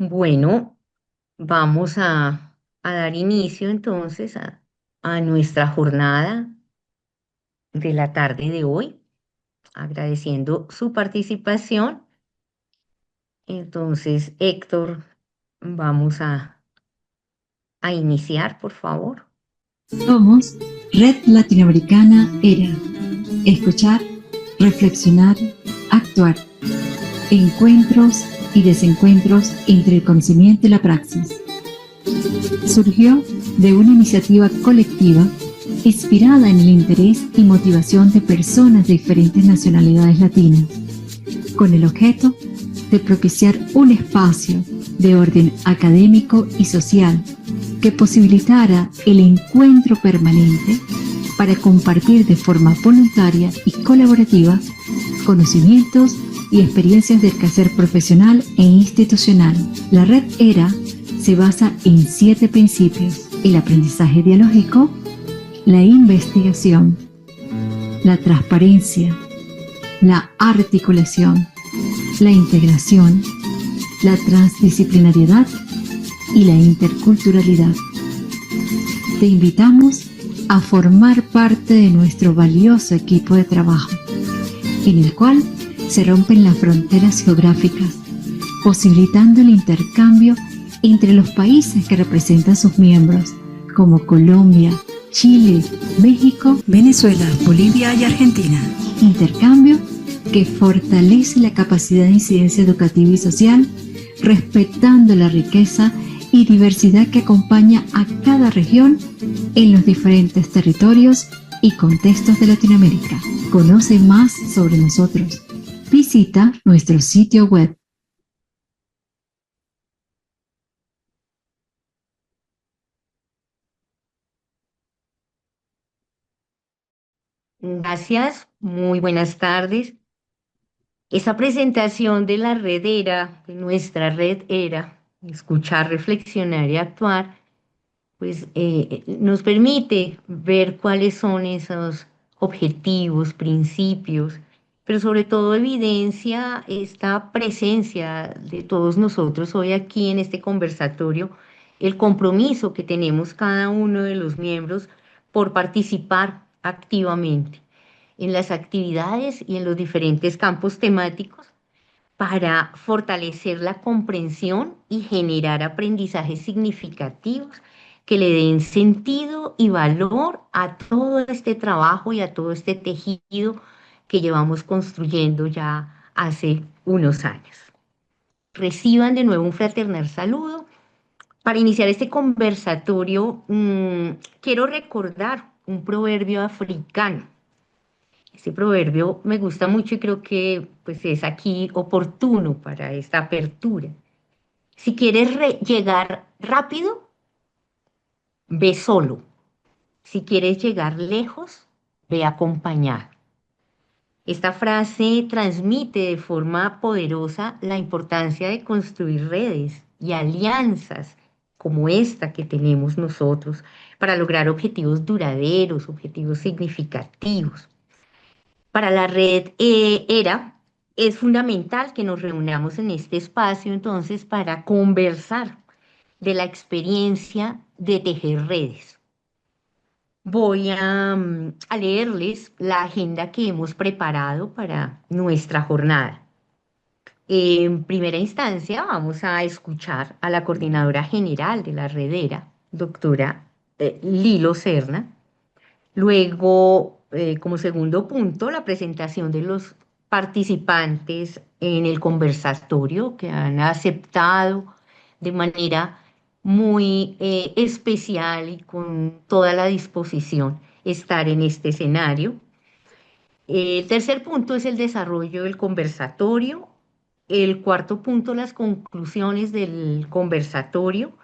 Bueno, vamos a dar inicio entonces a nuestra jornada de la tarde de hoy, agradeciendo su participación. Entonces, Héctor, vamos a iniciar, por favor. Somos Red Latinoamericana ERA. Escuchar, reflexionar, actuar. Encuentros y desencuentros entre el conocimiento y la praxis. Surgió de una iniciativa colectiva inspirada en el interés y motivación de personas de diferentes nacionalidades latinas, con el objeto de propiciar un espacio de orden académico y social que posibilitara el encuentro permanente para compartir de forma voluntaria y colaborativa conocimientos y experiencias del quehacer profesional e institucional. La red ERA se basa en 7 principios: el aprendizaje dialógico, la investigación, la transparencia, la articulación, la integración, la transdisciplinariedad y la interculturalidad. Te invitamos a formar parte de nuestro valioso equipo de trabajo, en el cual se rompen las fronteras geográficas, posibilitando el intercambio entre los países que representan sus miembros, como Colombia, Chile, México, Venezuela, Bolivia y Argentina. Intercambio que fortalece la capacidad de incidencia educativa y social, respetando la riqueza y diversidad que acompaña a cada región en los diferentes territorios y contextos de Latinoamérica. Conoce más sobre nosotros. Visita nuestro sitio web. Gracias, muy buenas tardes. Esta presentación de la red ERA, de nuestra red ERA, escuchar, reflexionar y actuar, pues nos permite ver cuáles son esos objetivos, principios, pero sobre todo evidencia esta presencia de todos nosotros hoy aquí en este conversatorio, el compromiso que tenemos cada uno de los miembros por participar activamente en las actividades y en los diferentes campos temáticos para fortalecer la comprensión y generar aprendizajes significativos que le den sentido y valor a todo este trabajo y a todo este tejido que llevamos construyendo ya hace unos años. Reciban de nuevo un fraternal saludo. Para iniciar este conversatorio, quiero recordar un proverbio africano. Este proverbio me gusta mucho y creo que pues es aquí oportuno para esta apertura. Si quieres llegar rápido, ve solo. Si quieres llegar lejos, ve acompañado. Esta frase transmite de forma poderosa la importancia de construir redes y alianzas como esta que tenemos nosotros para lograr objetivos duraderos, objetivos significativos. Para la red ERA es fundamental que nos reunamos en este espacio entonces para conversar de la experiencia de tejer redes. Voy a leerles la agenda que hemos preparado para nuestra jornada. En primera instancia, vamos a escuchar a la coordinadora general de la red ERA, doctora Lilo Serna. Luego, como segundo punto, la presentación de los participantes en el conversatorio que han aceptado de manera muy especial y con toda la disposición estar en este escenario. El tercer punto es el desarrollo del conversatorio. El cuarto punto, las conclusiones del conversatorio.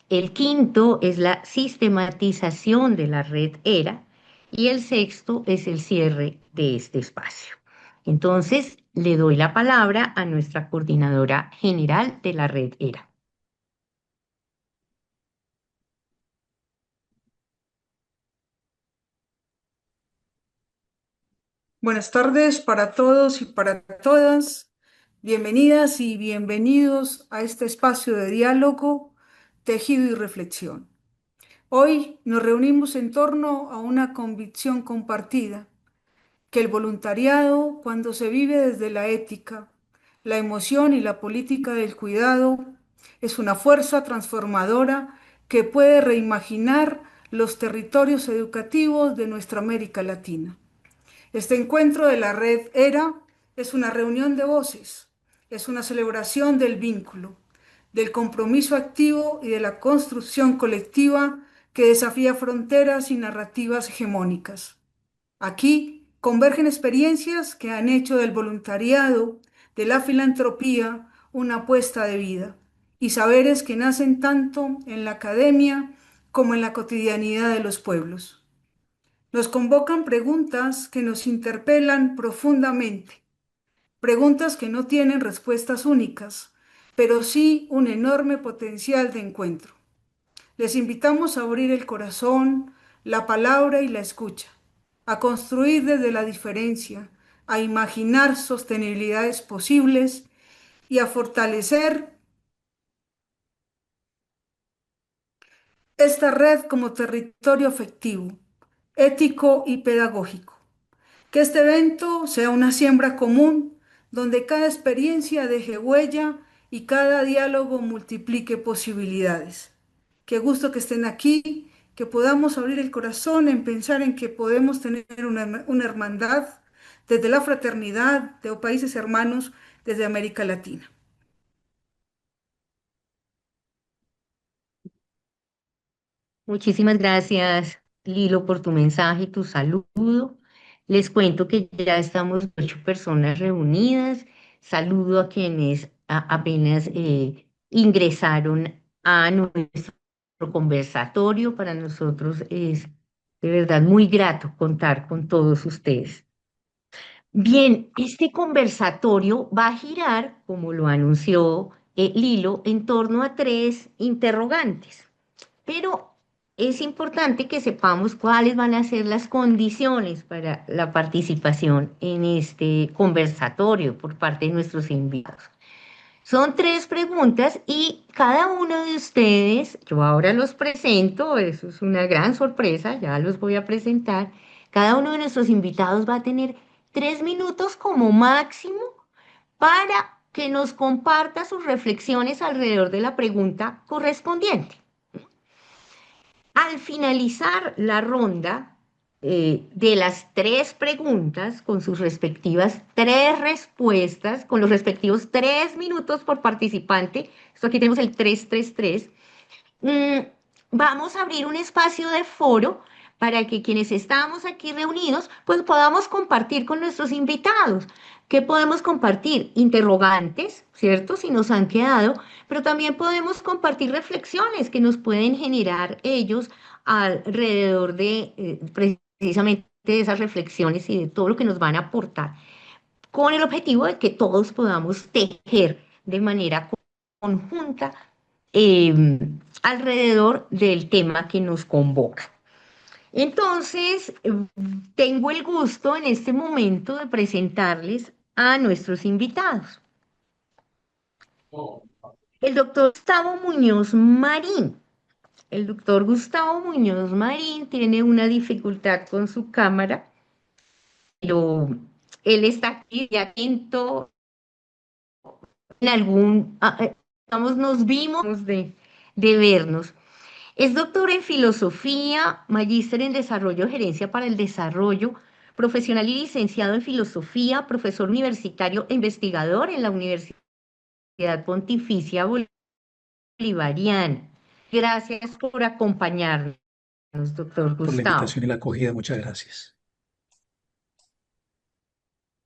El quinto es la sistematización de la red ERA. Y el sexto es el cierre de este espacio. Entonces, le doy la palabra a nuestra coordinadora general de la red ERA. Buenas tardes para todos y para todas. Bienvenidas y bienvenidos a este espacio de diálogo, tejido y reflexión. Hoy nos reunimos en torno a una convicción compartida, que el voluntariado, cuando se vive desde la ética, la emoción y la política del cuidado, es una fuerza transformadora que puede reimaginar los territorios educativos de nuestra América Latina. Este encuentro de la red ERA es una reunión de voces, es una celebración del vínculo, del compromiso activo y de la construcción colectiva que desafía fronteras y narrativas hegemónicas. Aquí convergen experiencias que han hecho del voluntariado, de la filantropía, una apuesta de vida, y saberes que nacen tanto en la academia como en la cotidianidad de los pueblos. Nos convocan preguntas que nos interpelan profundamente, preguntas que no tienen respuestas únicas, pero sí un enorme potencial de encuentro. Les invitamos a abrir el corazón, la palabra y la escucha, a construir desde la diferencia, a imaginar sostenibilidades posibles y a fortalecer esta red como territorio afectivo, ético y pedagógico. Que este evento sea una siembra común donde cada experiencia deje huella y cada diálogo multiplique posibilidades. Qué gusto que estén aquí, que podamos abrir el corazón en pensar en que podemos tener una hermandad desde la fraternidad de países hermanos desde América Latina. Muchísimas gracias, Lilo, por tu mensaje y tu saludo. Les cuento que ya estamos 8 personas reunidas. Saludo a quienes apenas ingresaron a nuestro conversatorio. Para nosotros es de verdad muy grato contar con todos ustedes. Bien, este conversatorio va a girar, como lo anunció Lilo, en torno a 3 interrogantes. Pero es importante que sepamos cuáles van a ser las condiciones para la participación en este conversatorio por parte de nuestros invitados. Son 3 preguntas y cada uno de ustedes, yo ahora los presento, eso es una gran sorpresa, ya los voy a presentar. Cada uno de nuestros invitados va a tener 3 minutos como máximo para que nos comparta sus reflexiones alrededor de la pregunta correspondiente. Al finalizar la ronda de las 3 preguntas, con sus respectivas 3 respuestas, con los respectivos 3 minutos por participante, esto aquí tenemos el 3-3-3. Mm, Vamos a abrir un espacio de foro para que quienes estamos aquí reunidos, pues podamos compartir con nuestros invitados. ¿Qué podemos compartir? Interrogantes, ¿cierto? Si nos han quedado, pero también podemos compartir reflexiones que nos pueden generar ellos alrededor de precisamente de esas reflexiones y de todo lo que nos van a aportar, con el objetivo de que todos podamos tejer de manera conjunta eh, alrededor del tema que nos convoca. Entonces, tengo el gusto en este momento de presentarles a nuestros invitados. El doctor Gustavo Muñoz Marín. El doctor Gustavo Muñoz Marín tiene una dificultad con su cámara, pero él está aquí de atento en algún, digamos, nos vimos de vernos. Es doctor en filosofía, magíster en desarrollo, gerencia para el desarrollo, profesional y licenciado en filosofía, profesor universitario e investigador en la Universidad Pontificia Bolivariana. Gracias por acompañarnos, doctor Por la Gustavo. invitación y la acogida. Muchas gracias.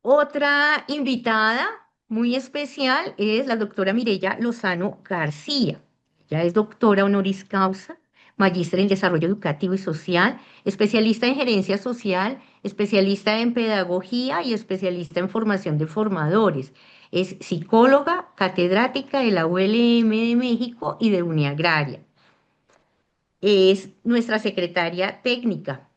Otra invitada muy especial es la doctora Mireya Lozano García. Ella es doctora honoris causa, magíster en desarrollo educativo y social, especialista en gerencia social, especialista en pedagogía y especialista en formación de formadores. Es psicóloga, catedrática de la ULM de México y de Uniagraria. Es nuestra secretaria técnica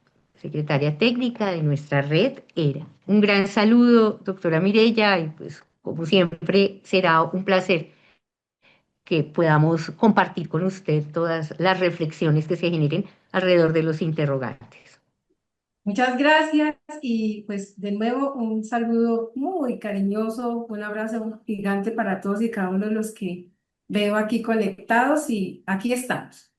de nuestra red ERA. Un gran saludo, doctora Mireya, y pues como siempre, será un placer que podamos compartir con usted todas las reflexiones que se generen alrededor de los interrogantes. Muchas gracias y pues de nuevo un saludo muy cariñoso, un abrazo gigante para todos y cada uno de los que veo aquí conectados y aquí estamos.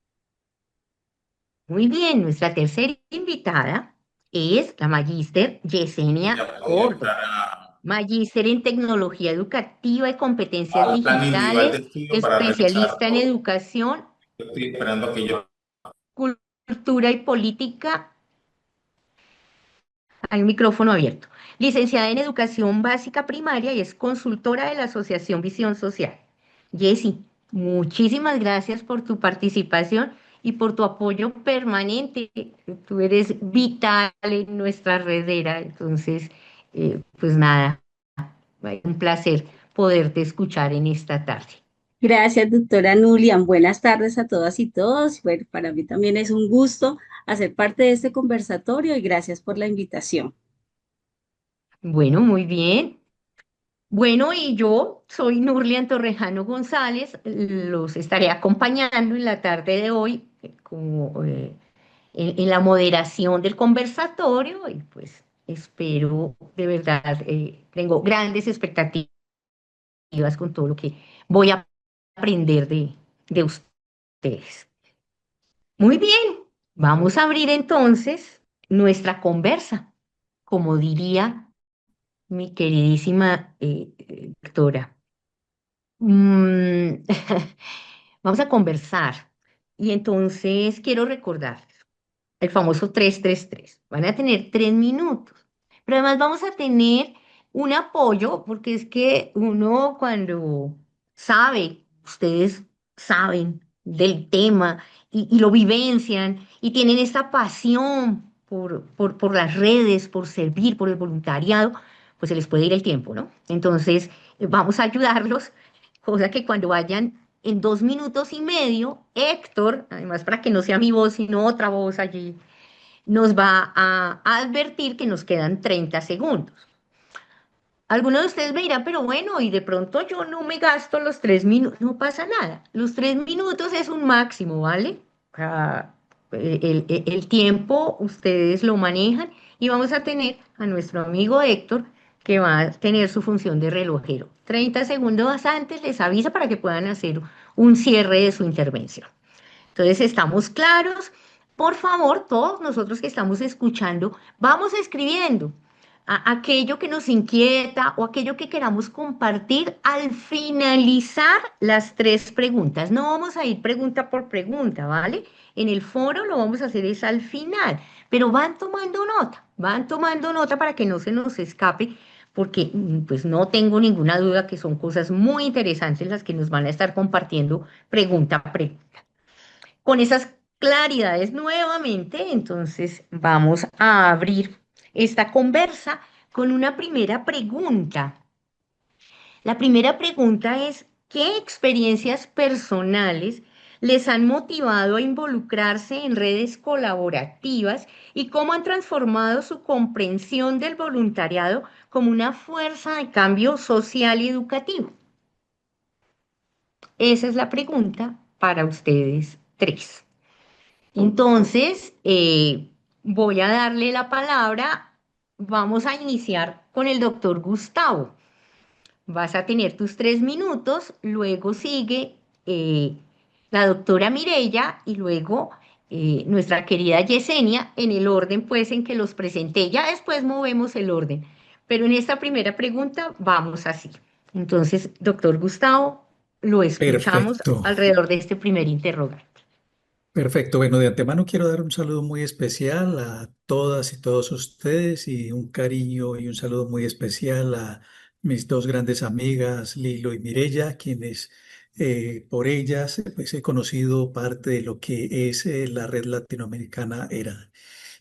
Muy bien, nuestra tercera invitada es la magíster Yesenia Córdoba, magíster en tecnología educativa y competencias al plan individual de digitales, estudio para revisar especialista en todo. educación, Estoy esperando que yo... cultura y política. Hay un micrófono abierto. Licenciada en educación básica primaria y es consultora de la Asociación Visión Social. Jessy, muchísimas gracias por tu participación y por tu apoyo permanente. Tú eres vital en nuestra redera. Entonces, pues nada, un placer poderte escuchar en esta tarde. Gracias, doctora Nulian. Buenas tardes a todas y todos. Bueno, para mí también es un gusto hacer parte de este conversatorio y gracias por la invitación. Bueno, muy bien. Bueno, y yo soy Nurlian Torrejano González, los estaré acompañando en la tarde de hoy como, en la moderación del conversatorio y pues espero de verdad, tengo grandes expectativas con todo lo que voy a aprender de ustedes. Muy bien, vamos a abrir entonces nuestra conversa, como diría mi queridísima doctora. Mm, Vamos a conversar. Y entonces quiero recordar el famoso 333. Van a tener 3 minutos. Pero además vamos a tener un apoyo, porque es que uno cuando sabe, ustedes saben del tema y lo vivencian y tienen esta pasión por las redes, por servir, por el voluntariado, pues se les puede ir el tiempo, ¿no? Entonces, vamos a ayudarlos, cosa que cuando vayan en 2 minutos y medio, Héctor, además para que no sea mi voz, sino otra voz allí, nos va a advertir que nos quedan 30 segundos. Algunos de ustedes me dirán, pero bueno, y de pronto yo no me gasto los 3 minutos, no pasa nada. Los 3 minutos es un máximo, ¿vale? El tiempo ustedes lo manejan y vamos a tener a nuestro amigo Héctor que va a tener su función de relojero. 30 segundos antes les avisa para que puedan hacer un cierre de su intervención. Entonces, ¿estamos claros? Por favor, todos nosotros que estamos escuchando, vamos escribiendo aquello que nos inquieta o aquello que queramos compartir al finalizar las 3 preguntas. No vamos a ir pregunta por pregunta, ¿vale? En el foro lo vamos a hacer es al final, pero van tomando nota para que no se nos escape, porque pues no tengo ninguna duda que son cosas muy interesantes las que nos van a estar compartiendo pregunta a pregunta. Con esas claridades nuevamente, entonces vamos a abrir esta conversa con una primera pregunta. La primera pregunta es, ¿qué experiencias personales les han motivado a involucrarse en redes colaborativas y cómo han transformado su comprensión del voluntariado como una fuerza de cambio social y educativo? Esa es la pregunta para ustedes tres. Entonces, voy a darle la palabra. Vamos a iniciar con el doctor Gustavo. Vas a tener tus 3 minutos, luego sigue la doctora Mireya y luego nuestra querida Yesenia en el orden pues en que los presenté. Ya después movemos el orden, pero en esta primera pregunta vamos así. Entonces, doctor Gustavo, lo escuchamos Perfecto, alrededor de este primer interrogante. perfecto. Bueno, de antemano quiero dar un saludo muy especial a todas y todos ustedes y un cariño y un saludo muy especial a mis dos grandes amigas, Lilo y Mirella, quienes por ellas pues he conocido parte de lo que es la red latinoamericana ERA.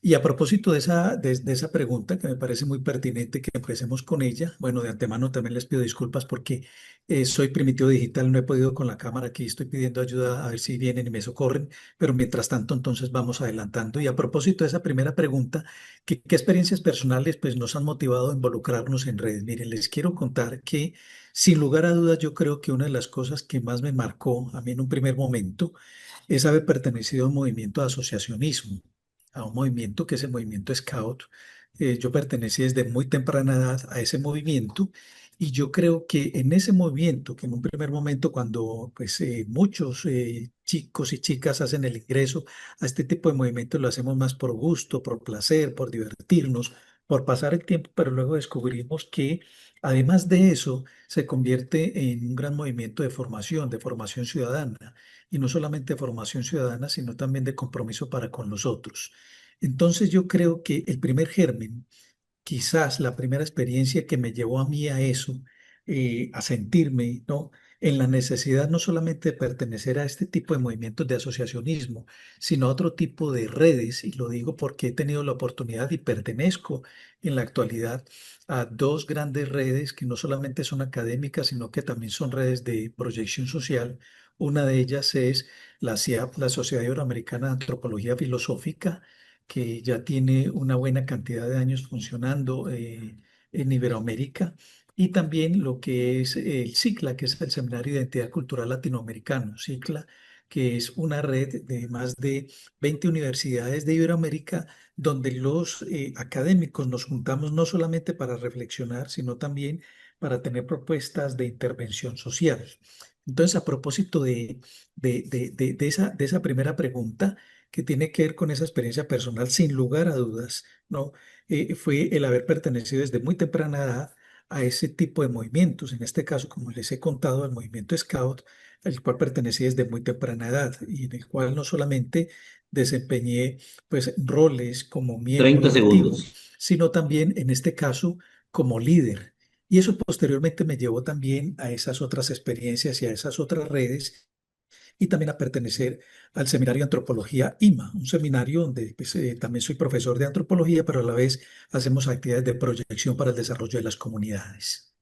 Y a propósito de esa pregunta, que me parece muy pertinente que empecemos con ella, bueno, de antemano también les pido disculpas porque soy primitivo digital, no he podido con la cámara aquí, estoy pidiendo ayuda a ver si vienen y me socorren, pero mientras tanto entonces vamos adelantando. Y a propósito de esa primera pregunta, ¿qué experiencias personales pues, nos han motivado a involucrarnos en redes? Miren, les quiero contar que sin lugar a dudas yo creo que una de las cosas que más me marcó a mí en un primer momento es haber pertenecido a un movimiento de asociacionismo, a un movimiento que es el movimiento Scout. Yo pertenecí desde muy temprana edad a ese movimiento y yo creo que en ese movimiento, que en un primer momento cuando pues, muchos chicos y chicas hacen el ingreso a este tipo de movimientos, lo hacemos más por gusto, por placer, por divertirnos, por pasar el tiempo, pero luego descubrimos que además de eso se convierte en un gran movimiento de formación ciudadana y no solamente de formación ciudadana, sino también de compromiso para con los otros. Entonces yo creo que el primer germen, quizás la primera experiencia que me llevó a mí a eso, a sentirme, ¿no? En la necesidad no solamente de pertenecer a este tipo de movimientos de asociacionismo, sino a otro tipo de redes, y lo digo porque he tenido la oportunidad y pertenezco en la actualidad a dos grandes redes que no solamente son académicas, sino que también son redes de proyección social. Una de ellas es la SIAP, la Sociedad Iberoamericana de Antropología Filosófica, que ya tiene una buena cantidad de años funcionando en Iberoamérica, y también lo que es el CICLA, que es el Seminario de Identidad Cultural Latinoamericano, CICLA, que es una red de más de 20 universidades de Iberoamérica, donde los académicos nos juntamos no solamente para reflexionar, sino también para tener propuestas de intervención social. Entonces, a propósito de esa primera pregunta, que tiene que ver con esa experiencia personal, sin lugar a dudas, ¿no? Fue el haber pertenecido desde muy temprana edad a ese tipo de movimientos. En este caso, como les he contado, al movimiento Scout, al cual pertenecí desde muy temprana edad y en el cual no solamente desempeñé pues roles como miembro 30 activo, segundos. sino también en este caso como líder. Y eso posteriormente me llevó también a esas otras experiencias y a esas otras redes y también a pertenecer al seminario de antropología IMA, un seminario donde pues, también soy profesor de antropología, pero a la vez hacemos actividades de proyección para el desarrollo de las comunidades.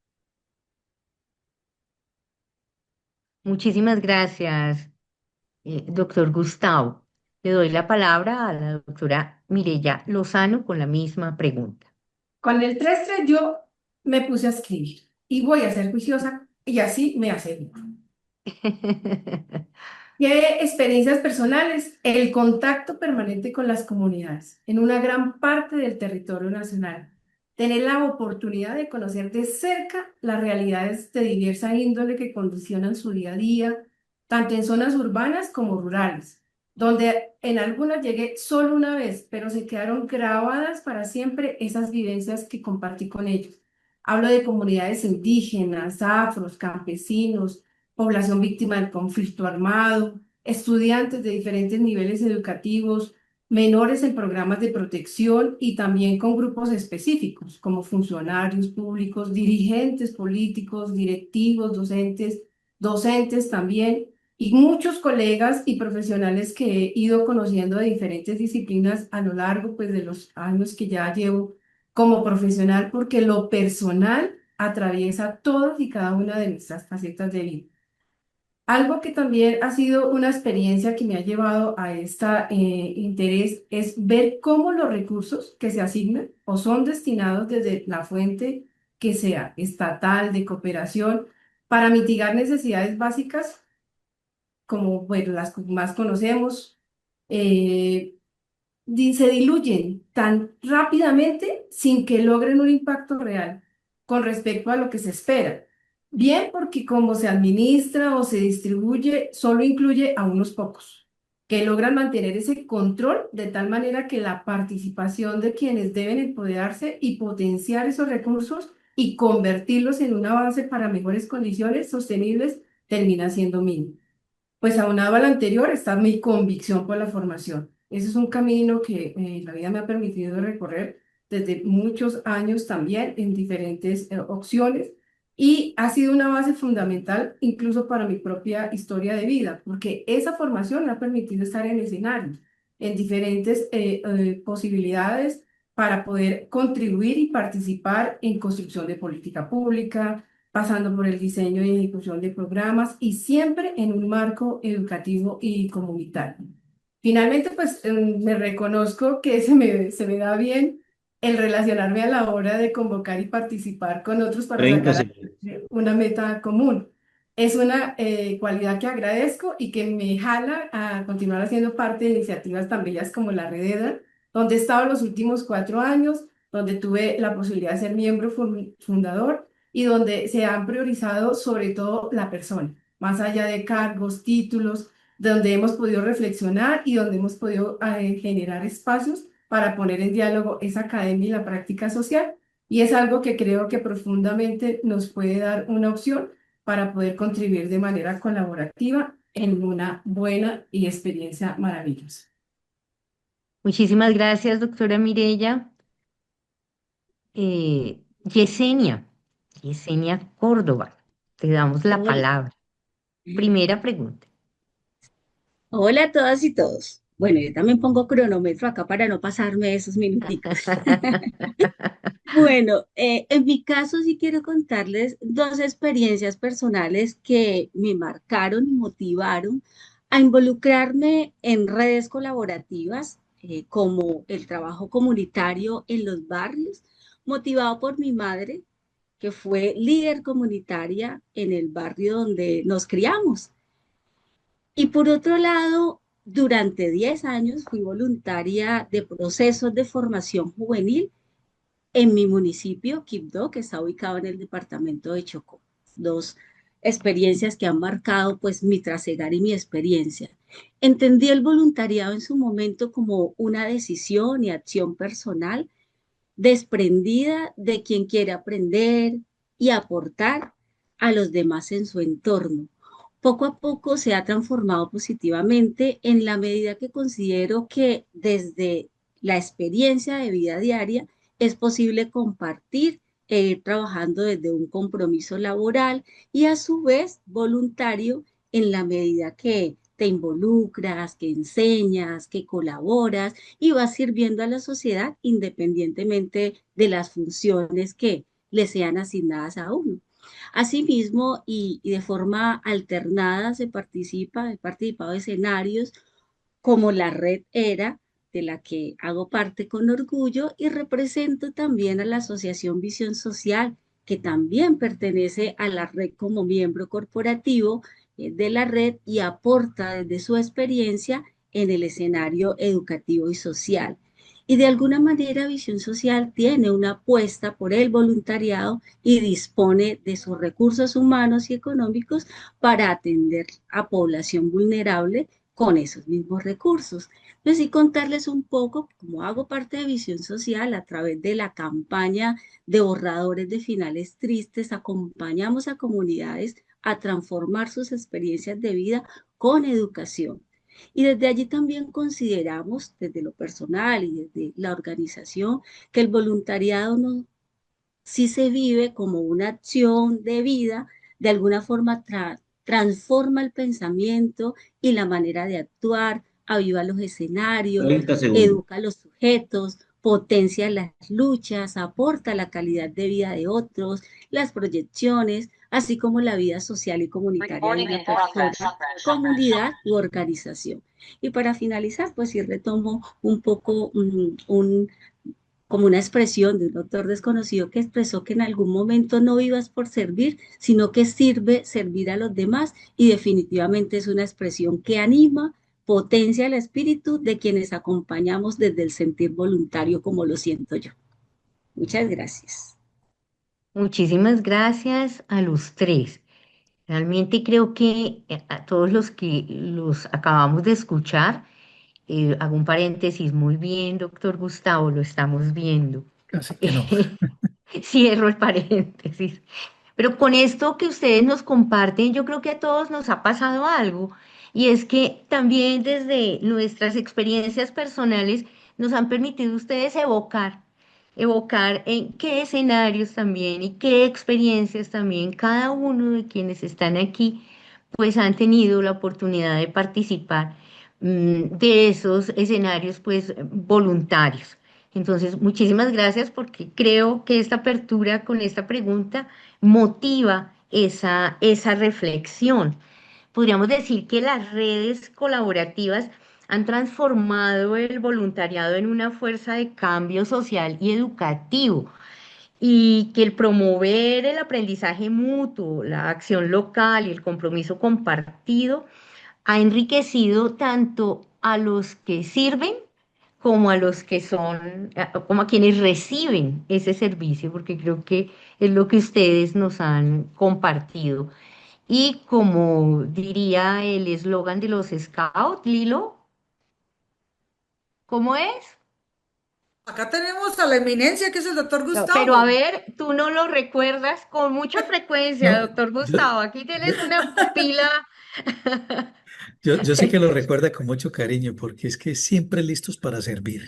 Muchísimas gracias, doctor Gustavo. Le doy la palabra a la doctora Mireya Lozano con la misma pregunta. Con el 3-3 yo me puse a escribir y voy a ser juiciosa y así me aseguro. ¿Qué experiencias personales? El contacto permanente con las comunidades en una gran parte del territorio nacional. Tener la oportunidad de conocer de cerca las realidades de diversa índole que condicionan su día a día, tanto en zonas urbanas como rurales, donde en algunas llegué solo una vez, pero se quedaron grabadas para siempre esas vivencias que compartí con ellos. Hablo de comunidades indígenas, afros, campesinos, población víctima del conflicto armado, estudiantes de diferentes niveles educativos, menores en programas de protección y también con grupos específicos como funcionarios públicos, dirigentes políticos, directivos, docentes también, y muchos colegas y profesionales que he ido conociendo de diferentes disciplinas a lo largo pues, de los años que ya llevo como profesional, porque lo personal atraviesa todas y cada una de nuestras facetas de vida. Algo que también ha sido una experiencia que me ha llevado a este interés es ver cómo los recursos que se asignan o son destinados desde la fuente que sea estatal, de cooperación, para mitigar necesidades básicas como bueno, las que más conocemos, eh, se diluyen tan rápidamente sin que logren un impacto real con respecto a lo que se espera. Bien, porque como se administra o se distribuye, solo incluye a unos pocos, que logran mantener ese control de tal manera que la participación de quienes deben empoderarse y potenciar esos recursos y convertirlos en un avance para mejores condiciones sostenibles termina siendo mínimo. Pues aunado al anterior está mi convicción por la formación. Ese es un camino que la vida me ha permitido recorrer desde muchos años también en diferentes opciones y ha sido una base fundamental incluso para mi propia historia de vida, porque esa formación me ha permitido estar en escenarios. en diferentes posibilidades para poder contribuir y participar en construcción de política pública, pasando por el diseño y ejecución de programas y siempre en un marco educativo y comunitario. Finalmente, pues me reconozco que se me da bien el relacionarme a la hora de convocar y participar con otros para 30 sacar segundos. una meta común. Es una cualidad que agradezco y que me jala a continuar haciendo parte de iniciativas tan bellas como la Red EDA, donde he estado los últimos 4 años, donde tuve la posibilidad de ser miembro fundador y donde se han priorizado sobre todo la persona, más allá de cargos, títulos, donde hemos podido reflexionar y donde hemos podido generar espacios para poner en diálogo esa academia y la práctica social. Y es algo que creo que profundamente nos puede dar una opción para poder contribuir de manera colaborativa en una buena y experiencia maravillosa. Muchísimas gracias, doctora Mirella. Yesenia, Yesenia Córdoba, te damos la Hola. palabra. Primera pregunta. Hola a todas y todos. Bueno, yo también pongo cronómetro acá para no pasarme esos minuticos. Bueno, en mi caso sí quiero contarles dos experiencias personales que me marcaron y motivaron a involucrarme en redes colaborativas, como el trabajo comunitario en los barrios, motivado por mi madre, que fue líder comunitaria en el barrio donde nos criamos. Y por otro lado, durante 10 años fui voluntaria de procesos de formación juvenil en mi municipio, Quibdó, que está ubicado en el departamento de Chocó. Dos experiencias que han marcado pues mi trasegar y mi experiencia. Entendí el voluntariado en su momento como una decisión y acción personal desprendida de quien quiere aprender y aportar a los demás en su entorno. Poco a poco se ha transformado positivamente en la medida que considero que desde la experiencia de vida diaria es posible compartir e ir trabajando desde un compromiso laboral y a su vez voluntario en la medida que te involucras, que enseñas, que colaboras y vas sirviendo a la sociedad independientemente de las funciones que le sean asignadas a uno. Asimismo, y de forma alternada se participa, he participado de escenarios como la Red ERA, de la que hago parte con orgullo, y represento también a la Asociación Visión Social, que también pertenece a la red como miembro corporativo de la red y aporta desde su experiencia en el escenario educativo y social. Y de alguna manera Visión Social tiene una apuesta por el voluntariado y dispone de sus recursos humanos y económicos para atender a población vulnerable con esos mismos recursos. Entonces, y contarles un poco cómo hago parte de Visión Social a través de la campaña de borradores de finales tristes, acompañamos a comunidades a transformar sus experiencias de vida con educación. Y desde allí también consideramos, desde lo personal y desde la organización, que el voluntariado no, sí se vive como una acción de vida, de alguna forma transforma el pensamiento y la manera de actuar, aviva los escenarios, 30 segundos. educa a los sujetos, potencia las luchas, aporta la calidad de vida de otros, las proyecciones, así como la vida social y comunitaria de una persona, comunidad u organización. Y para finalizar, pues sí retomo un poco como una expresión de un autor desconocido que expresó que en algún momento no vivas por servir, sino que sirve servir a los demás y definitivamente es una expresión que anima, potencia el espíritu de quienes acompañamos desde el sentir voluntario como lo siento yo. Muchas gracias. Muchísimas gracias a los tres. Realmente creo que a todos los que los acabamos de escuchar, hago un paréntesis, muy bien, doctor Gustavo, lo estamos viendo. Casi que no. Cierro el paréntesis. Pero con esto que ustedes nos comparten, yo creo que a todos nos ha pasado algo, y es que también desde nuestras experiencias personales nos han permitido ustedes evocar en qué escenarios también y qué experiencias también cada uno de quienes están aquí, pues han tenido la oportunidad de participar. de esos escenarios pues voluntarios. Entonces, muchísimas gracias porque creo que esta apertura con esta pregunta motiva esa reflexión. Podríamos decir que las redes colaborativas han transformado el voluntariado en una fuerza de cambio social y educativo, y que el promover el aprendizaje mutuo, la acción local y el compromiso compartido ha enriquecido tanto a los que sirven como a los que son, como a quienes reciben ese servicio, porque creo que es lo que ustedes nos han compartido. Y como diría el eslogan de los Scouts, Lilo, ¿cómo es? Acá tenemos a la eminencia que es el doctor No, pero a Gustavo. ver, tú no lo recuerdas con mucha frecuencia, No, doctor yo, Gustavo. Aquí yo, tienes una pupila. yo sé que lo recuerda con mucho cariño porque es que siempre listos para servir.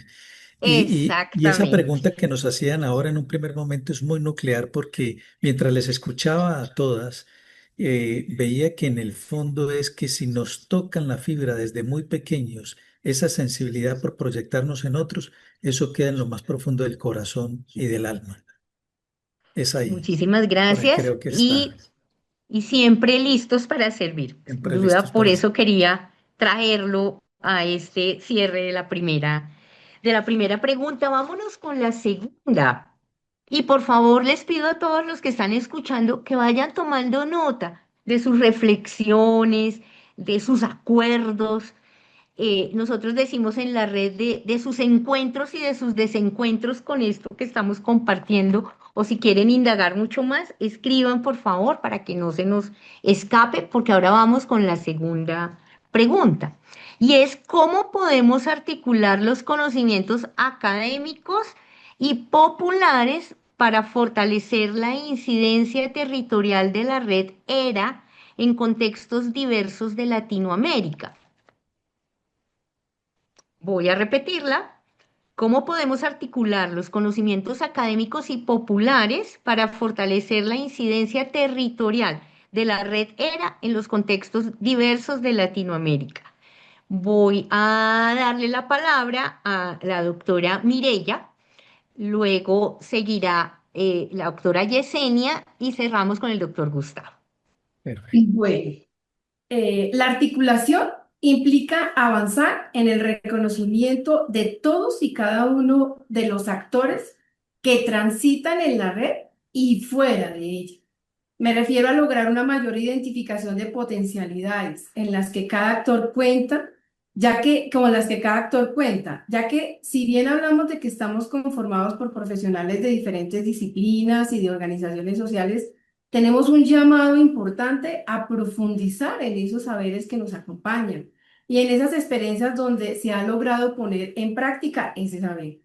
Y esa Exactamente. pregunta que nos hacían ahora en un primer momento es muy nuclear porque mientras les escuchaba a todas, veía que en el fondo es que si nos tocan la fibra desde muy pequeños, esa sensibilidad por proyectarnos en otros, eso queda en lo más profundo del corazón y del alma. Es ahí, Muchísimas por ahí gracias creo que está, y siempre listos para servir. Sin siempre listos duda, por para eso servir. quería traerlo a este cierre de la primera pregunta. Vámonos con la segunda. Y por favor, les pido a todos los que están escuchando que vayan tomando nota de sus reflexiones, de sus acuerdos. Nosotros decimos en la red de sus encuentros y de sus desencuentros con esto que estamos compartiendo, o si quieren indagar mucho más, escriban por favor para que no se nos escape, porque ahora vamos con la segunda pregunta. Y es cómo podemos articular los conocimientos académicos y populares para fortalecer la incidencia territorial de la red ERA en contextos diversos de Latinoamérica. Voy a repetirla. ¿Cómo podemos articular los conocimientos académicos y populares para fortalecer la incidencia territorial de la red ERA en los contextos diversos de Latinoamérica? Voy a darle la palabra a la doctora Mirella, luego seguirá la doctora Yesenia y cerramos con el doctor Gustavo. Perfecto. Bueno, la articulación implica avanzar en el reconocimiento de todos y cada uno de los actores que transitan en la red y fuera de ella. Me refiero a lograr una mayor identificación de potencialidades en las que cada actor cuenta, como las que cada actor cuenta, ya que si bien hablamos de que estamos conformados por profesionales de diferentes disciplinas y de organizaciones sociales, tenemos un llamado importante a profundizar en esos saberes que nos acompañan y en esas experiencias donde se ha logrado poner en práctica ese saber.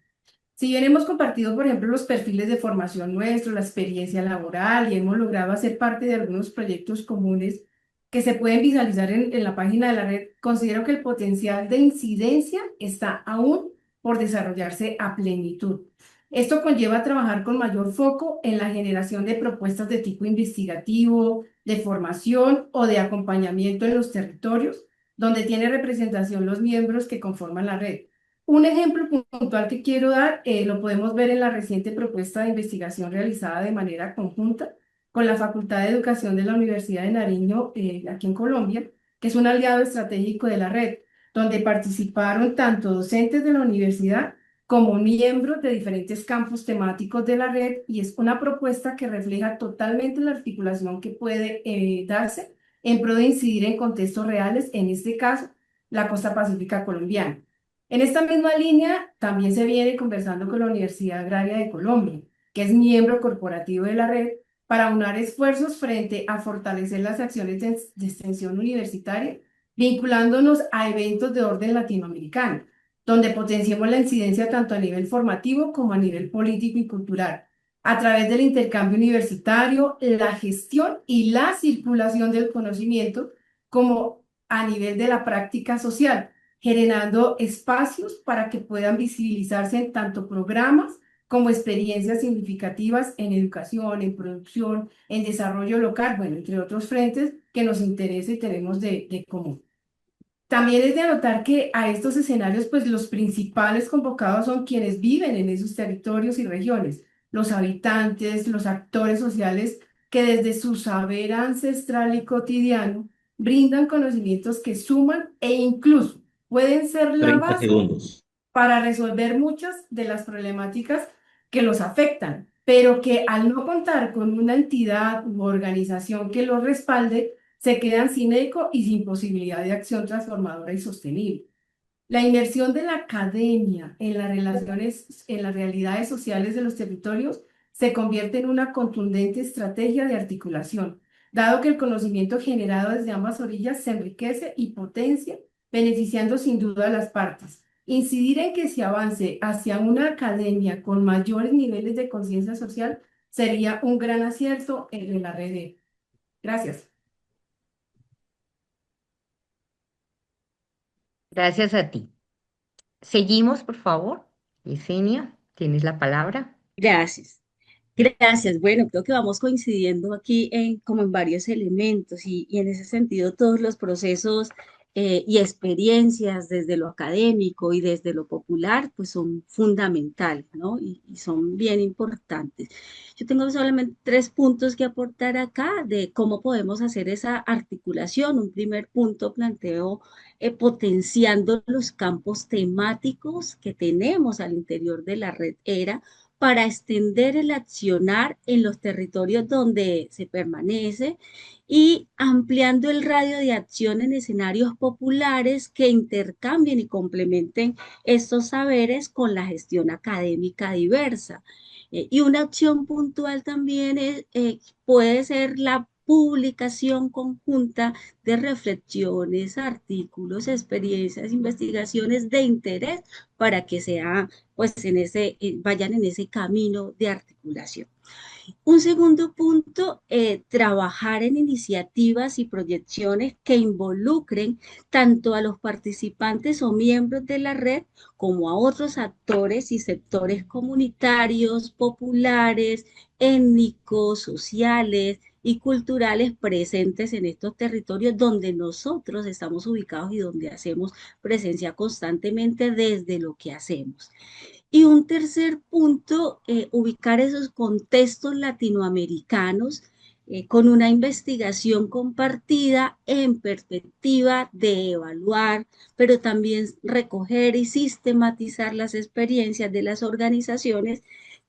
Si bien hemos compartido, por ejemplo, los perfiles de formación nuestros, la experiencia laboral y hemos logrado hacer parte de algunos proyectos comunes que se pueden visualizar en la página de la red, considero que el potencial de incidencia está aún por desarrollarse a plenitud. Esto conlleva trabajar con mayor foco en la generación de propuestas de tipo investigativo, de formación o de acompañamiento en los territorios, donde tiene representación los miembros que conforman la red. Un ejemplo puntual que quiero dar lo podemos ver en la reciente propuesta de investigación realizada de manera conjunta con la Facultad de Educación de la Universidad de Nariño, aquí en Colombia, que es un aliado estratégico de la red, donde participaron tanto docentes de la universidad como miembros de diferentes campos temáticos de la red, y es una propuesta que refleja totalmente la articulación que puede darse en pro de incidir en contextos reales, en este caso, la costa pacífica colombiana. En esta misma línea, también se viene conversando con la Universidad Agraria de Colombia, que es miembro corporativo de la red, para unar esfuerzos frente a fortalecer las acciones de extensión universitaria, vinculándonos a eventos de orden latinoamericano, donde potenciemos la incidencia tanto a nivel formativo como a nivel político y cultural, a través del intercambio universitario, la gestión y la circulación del conocimiento, como a nivel de la práctica social, generando espacios para que puedan visibilizarse en tanto programas como experiencias significativas en educación, en producción, en desarrollo local, bueno, entre otros frentes que nos interesa y tenemos de común. También es de anotar que a estos escenarios, pues los principales convocados son quienes viven en esos territorios y regiones, los habitantes, los actores sociales que desde su saber ancestral y cotidiano brindan conocimientos que suman e incluso pueden ser la 30 base segundos. para resolver muchas de las problemáticas que los afectan, pero que al no contar con una entidad u organización que los respalde, se quedan sin eco y sin posibilidad de acción transformadora y sostenible. La inmersión de la academia en las relaciones, en las realidades sociales de los territorios se convierte en una contundente estrategia de articulación, dado que el conocimiento generado desde ambas orillas se enriquece y potencia, beneficiando sin duda a las partes. Incidir en que se avance hacia una academia con mayores niveles de conciencia social sería un gran acierto en la red. Gracias. Gracias a ti. Seguimos, por favor. Yesenia, tienes la palabra. Gracias. Gracias. Bueno, creo que vamos coincidiendo aquí en, como en varios elementos y en ese sentido todos los procesos y experiencias desde lo académico y desde lo popular pues son fundamentales, ¿no? Y son bien importantes. Yo tengo solamente tres puntos que aportar acá de cómo podemos hacer esa articulación. Un primer punto planteo potenciando los campos temáticos que tenemos al interior de la red ERA para extender el accionar en los territorios donde se permanece y ampliando el radio de acción en escenarios populares que intercambien y complementen estos saberes con la gestión académica diversa. Y una acción puntual también puede ser la publicación conjunta de reflexiones, artículos, experiencias, investigaciones de interés para que sea pues vayan en ese camino de articulación. Un segundo punto, trabajar en iniciativas y proyecciones que involucren tanto a los participantes o miembros de la red como a otros actores y sectores comunitarios, populares, étnicos, sociales y culturales presentes en estos territorios donde nosotros estamos ubicados y donde hacemos presencia constantemente desde lo que hacemos. Y un tercer punto, ubicar esos contextos latinoamericanos con una investigación compartida en perspectiva de evaluar, pero también recoger y sistematizar las experiencias de las organizaciones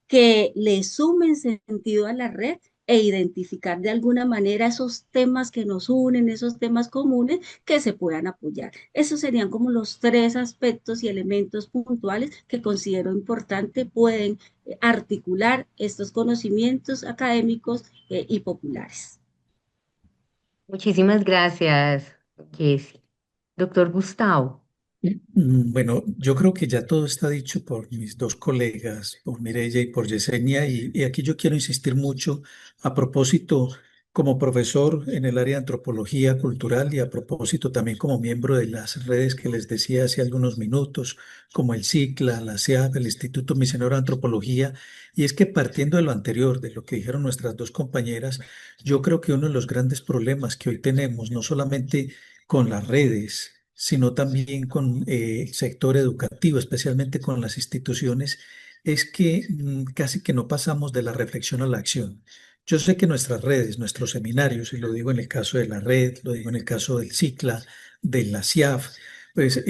que le sumen sentido a la red e identificar de alguna manera esos temas que nos unen, esos temas comunes que se puedan apoyar. Esos serían como los tres aspectos y elementos puntuales que considero importante pueden articular estos conocimientos académicos y populares. Muchísimas gracias, Jessy. Doctor Gustavo. Bueno, yo creo que ya todo está dicho por mis dos colegas, por Mireya y por Yesenia, y aquí yo quiero insistir mucho a propósito como profesor en el área de antropología cultural y a propósito también como miembro de las redes que les decía hace algunos minutos, como el CICLA, la SEAD, el Instituto Misionero de Antropología, y es que partiendo de lo anterior, de lo que dijeron nuestras dos compañeras, yo creo que uno de los grandes problemas que hoy tenemos, no solamente con las redes, sino también con el sector educativo, especialmente con las instituciones, es que casi que no pasamos de la reflexión a la acción. Yo sé que nuestras redes, nuestros seminarios, y lo digo en el caso de la red, lo digo en el caso del CICLA, de la CIAF, pues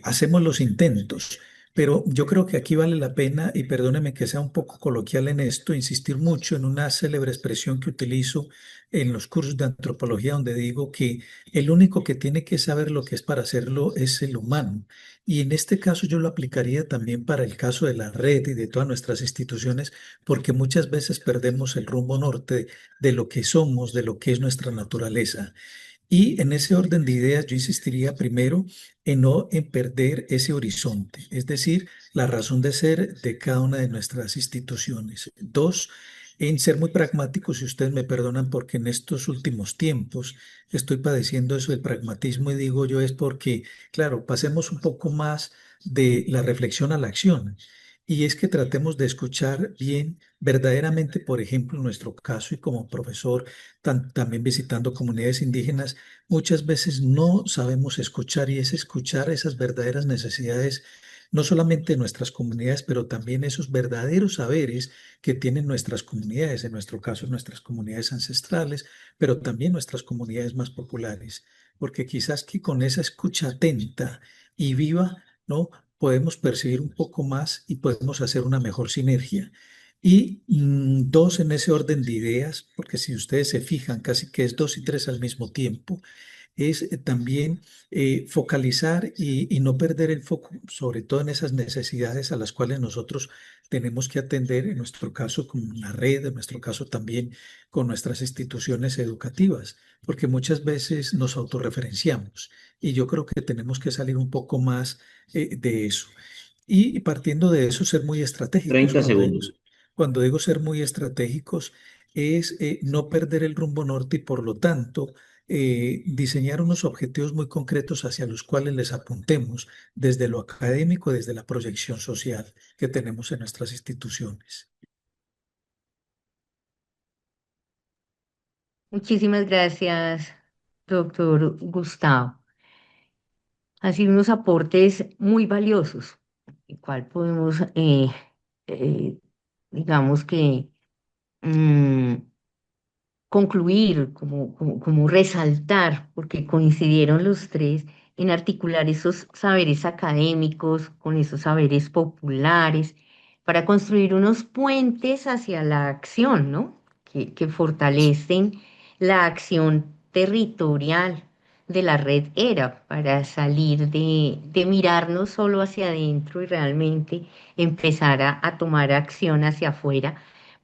hacemos los intentos. Pero yo creo que aquí vale la pena, y perdóneme que sea un poco coloquial en esto, insistir mucho en una célebre expresión que utilizo en los cursos de antropología, donde digo que el único que tiene que saber lo que es para hacerlo es el humano. Y en este caso yo lo aplicaría también para el caso de la red y de todas nuestras instituciones, porque muchas veces perdemos el rumbo norte de lo que somos, de lo que es nuestra naturaleza. Y en ese orden de ideas, yo insistiría primero en no en perder ese horizonte, es decir, la razón de ser de cada una de nuestras instituciones. Dos, en ser muy pragmáticos, si ustedes me perdonan, porque en estos últimos tiempos estoy padeciendo eso del pragmatismo y digo yo es porque, claro, pasemos un poco más de la reflexión a la acción. y es que tratemos de escuchar bien, verdaderamente, por ejemplo, en nuestro caso y como profesor, también visitando comunidades indígenas, muchas veces no sabemos escuchar y es escuchar esas verdaderas necesidades, no solamente de nuestras comunidades, pero también esos verdaderos saberes que tienen nuestras comunidades, en nuestro caso nuestras comunidades ancestrales, pero también nuestras comunidades más populares, porque quizás que con esa escucha atenta y viva, ¿no? Podemos percibir un poco más y podemos hacer una mejor sinergia. Y dos en ese orden de ideas, porque si ustedes se fijan, casi que es dos y tres al mismo tiempo, es también focalizar y no perder el foco, sobre todo en esas necesidades a las cuales nosotros tenemos que atender, en nuestro caso con la red, en nuestro caso también con nuestras instituciones educativas, porque muchas veces nos autorreferenciamos y yo creo que tenemos que salir un poco más de eso. Y partiendo de eso, ser muy estratégicos. 30 segundos. Cuando digo ser muy estratégicos, es no perder el rumbo norte y por lo tanto diseñar unos objetivos muy concretos hacia los cuales les apuntemos desde lo académico, desde la proyección social que tenemos en nuestras instituciones. Muchísimas gracias, doctor Gustavo. Han sido unos aportes muy valiosos, el cual podemos, eh, digamos que, mm, concluir, como resaltar, porque coincidieron los tres en articular esos saberes académicos con esos saberes populares para construir unos puentes hacia la acción, ¿no? Que fortalecen la acción territorial de la red ERA para salir de mirarnos solo hacia adentro y realmente empezar a tomar acción hacia afuera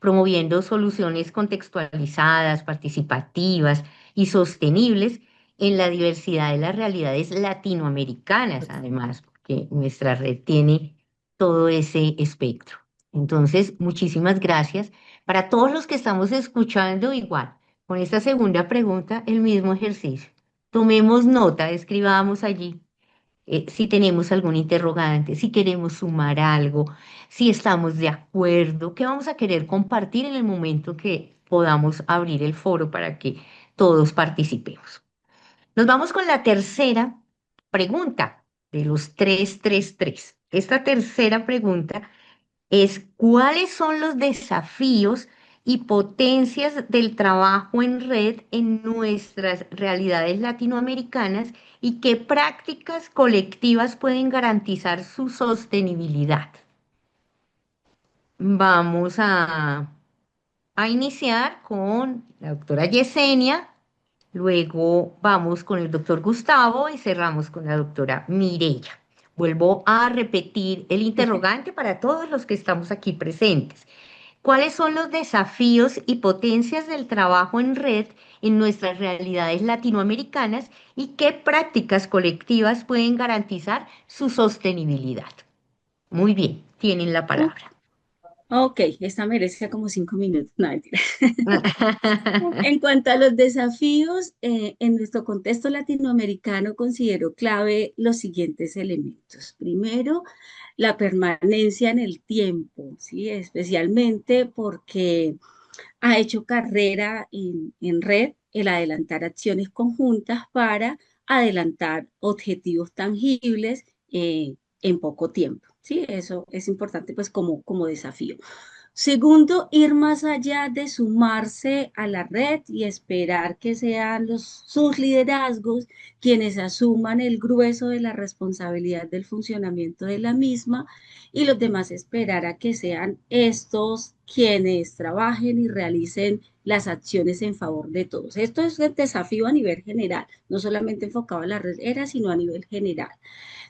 promoviendo soluciones contextualizadas, participativas y sostenibles en la diversidad de las realidades latinoamericanas, además, porque nuestra red tiene todo ese espectro. Entonces, muchísimas gracias. Para todos los que estamos escuchando, igual, con esta segunda pregunta, el mismo ejercicio. Tomemos nota, escribamos allí si tenemos algún interrogante, si queremos sumar algo, si estamos de acuerdo, qué vamos a querer compartir en el momento que podamos abrir el foro para que todos participemos. Nos vamos con la tercera pregunta de los 333. Esta tercera pregunta es cuáles son los desafíos y potencias del trabajo en red en nuestras realidades latinoamericanas y qué prácticas colectivas pueden garantizar su sostenibilidad. Vamos a iniciar con la doctora Yesenia, luego vamos con el doctor Gustavo y cerramos con la doctora Mireya. Vuelvo a repetir el interrogante para todos los que estamos aquí presentes. ¿Cuáles son los desafíos y potencias del trabajo en red en nuestras realidades latinoamericanas y qué prácticas colectivas pueden garantizar su sostenibilidad? Muy bien, tienen la palabra. Ok, esta merece como 5 minutos. No, mentira. En cuanto a los desafíos, en nuestro contexto latinoamericano considero clave los siguientes elementos. Primero, la permanencia en el tiempo, ¿sí? Especialmente porque ha hecho carrera en red el adelantar acciones conjuntas para adelantar objetivos tangibles en poco tiempo, ¿sí? Eso es importante pues como desafío. Segundo, ir más allá de sumarse a la red y esperar que sean sus liderazgos quienes asuman el grueso de la responsabilidad del funcionamiento de la misma y los demás esperar a que sean estos quienes trabajen y realicen las acciones en favor de todos. Esto es el desafío a nivel general, no solamente enfocado a la red era, sino a nivel general.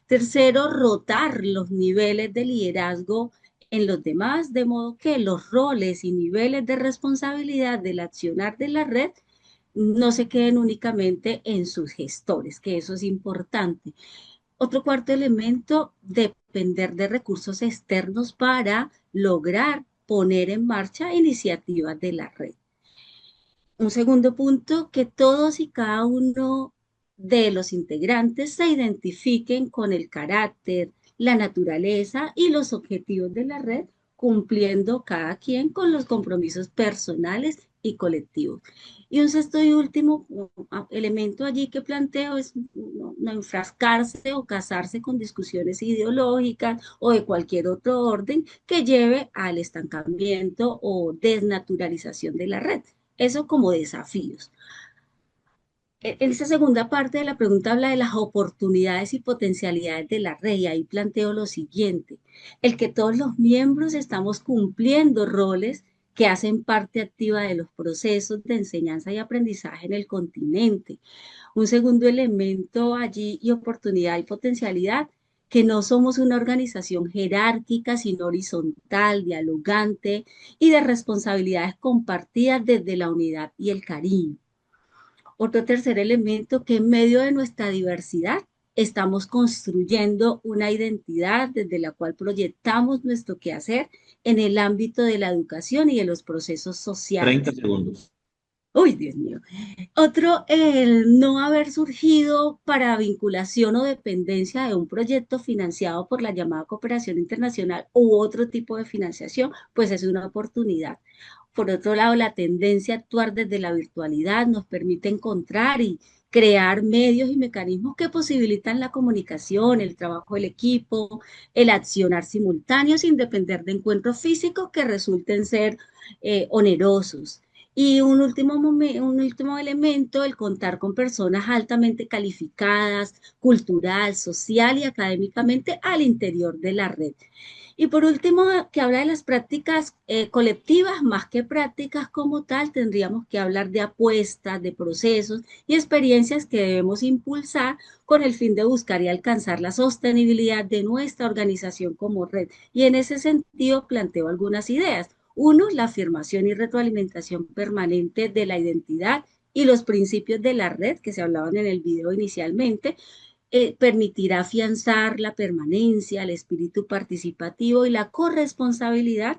Tercero, rotar los niveles de liderazgo en los demás, de modo que los roles y niveles de responsabilidad del accionar de la red no se queden únicamente en sus gestores, que eso es importante. Otro cuarto elemento, depender de recursos externos para lograr poner en marcha iniciativas de la red. Un segundo punto, que todos y cada uno de los integrantes se identifiquen con el carácter, la naturaleza y los objetivos de la red, cumpliendo cada quien con los compromisos personales y colectivos. Y un sexto y último elemento allí que planteo es no enfrascarse o casarse con discusiones ideológicas o de cualquier otro orden que lleve al estancamiento o desnaturalización de la red. Eso como desafíos. Esa segunda parte de la pregunta habla de las oportunidades y potencialidades de la red y ahí planteo lo siguiente, el que todos los miembros estamos cumpliendo roles que hacen parte activa de los procesos de enseñanza y aprendizaje en el continente. Un segundo elemento allí y oportunidad y potencialidad, que no somos una organización jerárquica, sino horizontal, dialogante y de responsabilidades compartidas desde la unidad y el cariño. Otro tercer elemento, que en medio de nuestra diversidad estamos construyendo una identidad desde la cual proyectamos nuestro quehacer en el ámbito de la educación y de los procesos sociales. 30 segundos. Uy, Dios mío. Otro, el no haber surgido para vinculación o dependencia de un proyecto financiado por la llamada cooperación internacional u otro tipo de financiación, pues es una oportunidad. Por otro lado, la tendencia a actuar desde la virtualidad nos permite encontrar y crear medios y mecanismos que posibilitan la comunicación, el trabajo del equipo, el accionar simultáneo sin depender de encuentros físicos que resulten ser onerosos. Y un último elemento, el contar con personas altamente calificadas, cultural, social y académicamente al interior de la red. Y por último, que habla de las prácticas colectivas, más que prácticas como tal, tendríamos que hablar de apuestas, de procesos y experiencias que debemos impulsar con el fin de buscar y alcanzar la sostenibilidad de nuestra organización como red. Y en ese sentido planteo algunas ideas. Uno, la afirmación y retroalimentación permanente de la identidad y los principios de la red que se hablaban en el video inicialmente, permitirá afianzar la permanencia, el espíritu participativo y la corresponsabilidad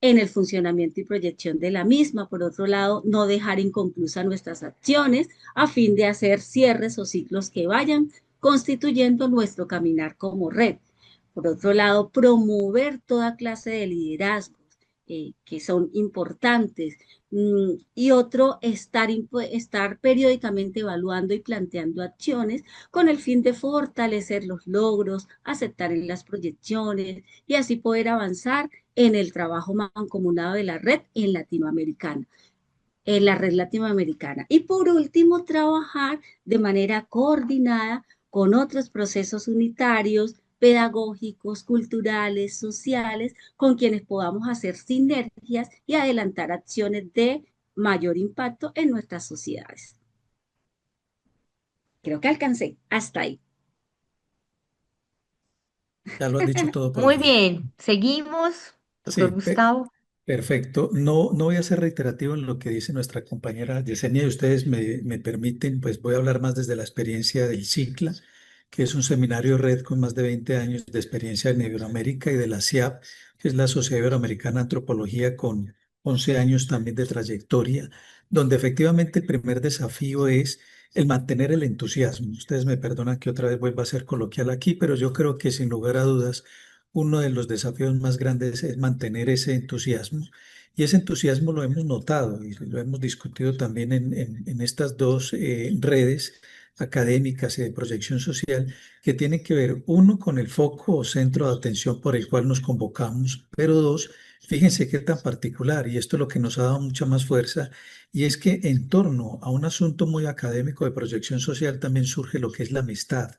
en el funcionamiento y proyección de la misma. Por otro lado, no dejar inconclusas nuestras acciones a fin de hacer cierres o ciclos que vayan constituyendo nuestro caminar como red. Por otro lado, promover toda clase de liderazgos que son importantes. Y otro, estar periódicamente evaluando y planteando acciones con el fin de fortalecer los logros, aceptar en las proyecciones y así poder avanzar en el trabajo mancomunado de la red en latinoamericana, en la red latinoamericana. Y por último, trabajar de manera coordinada con otros procesos unitarios, pedagógicos, culturales, sociales, con quienes podamos hacer sinergias y adelantar acciones de mayor impacto en nuestras sociedades. Creo que alcancé hasta ahí. Ya lo has dicho todo por Muy hoy. bien, seguimos, Sí, doctor Gustavo. perfecto. No voy a ser reiterativo en lo que dice nuestra compañera Yesenia y ustedes me permiten, pues voy a hablar más desde la experiencia del CICLA, que es un seminario red con más de 20 años de experiencia en Iberoamérica, y de la SIAP, que es la Sociedad Iberoamericana de Antropología, con 11 años también de trayectoria, donde efectivamente el primer desafío es el mantener el entusiasmo. Ustedes me perdonan que otra vez vuelva a ser coloquial aquí, pero yo creo que sin lugar a dudas uno de los desafíos más grandes es mantener ese entusiasmo. Y ese entusiasmo lo hemos notado y lo hemos discutido también en estas dos redes académicas y de proyección social, que tienen que ver, uno, con el foco o centro de atención por el cual nos convocamos, pero dos, fíjense qué tan particular, y esto es lo que nos ha dado mucha más fuerza, y es que en torno a un asunto muy académico de proyección social también surge lo que es la amistad,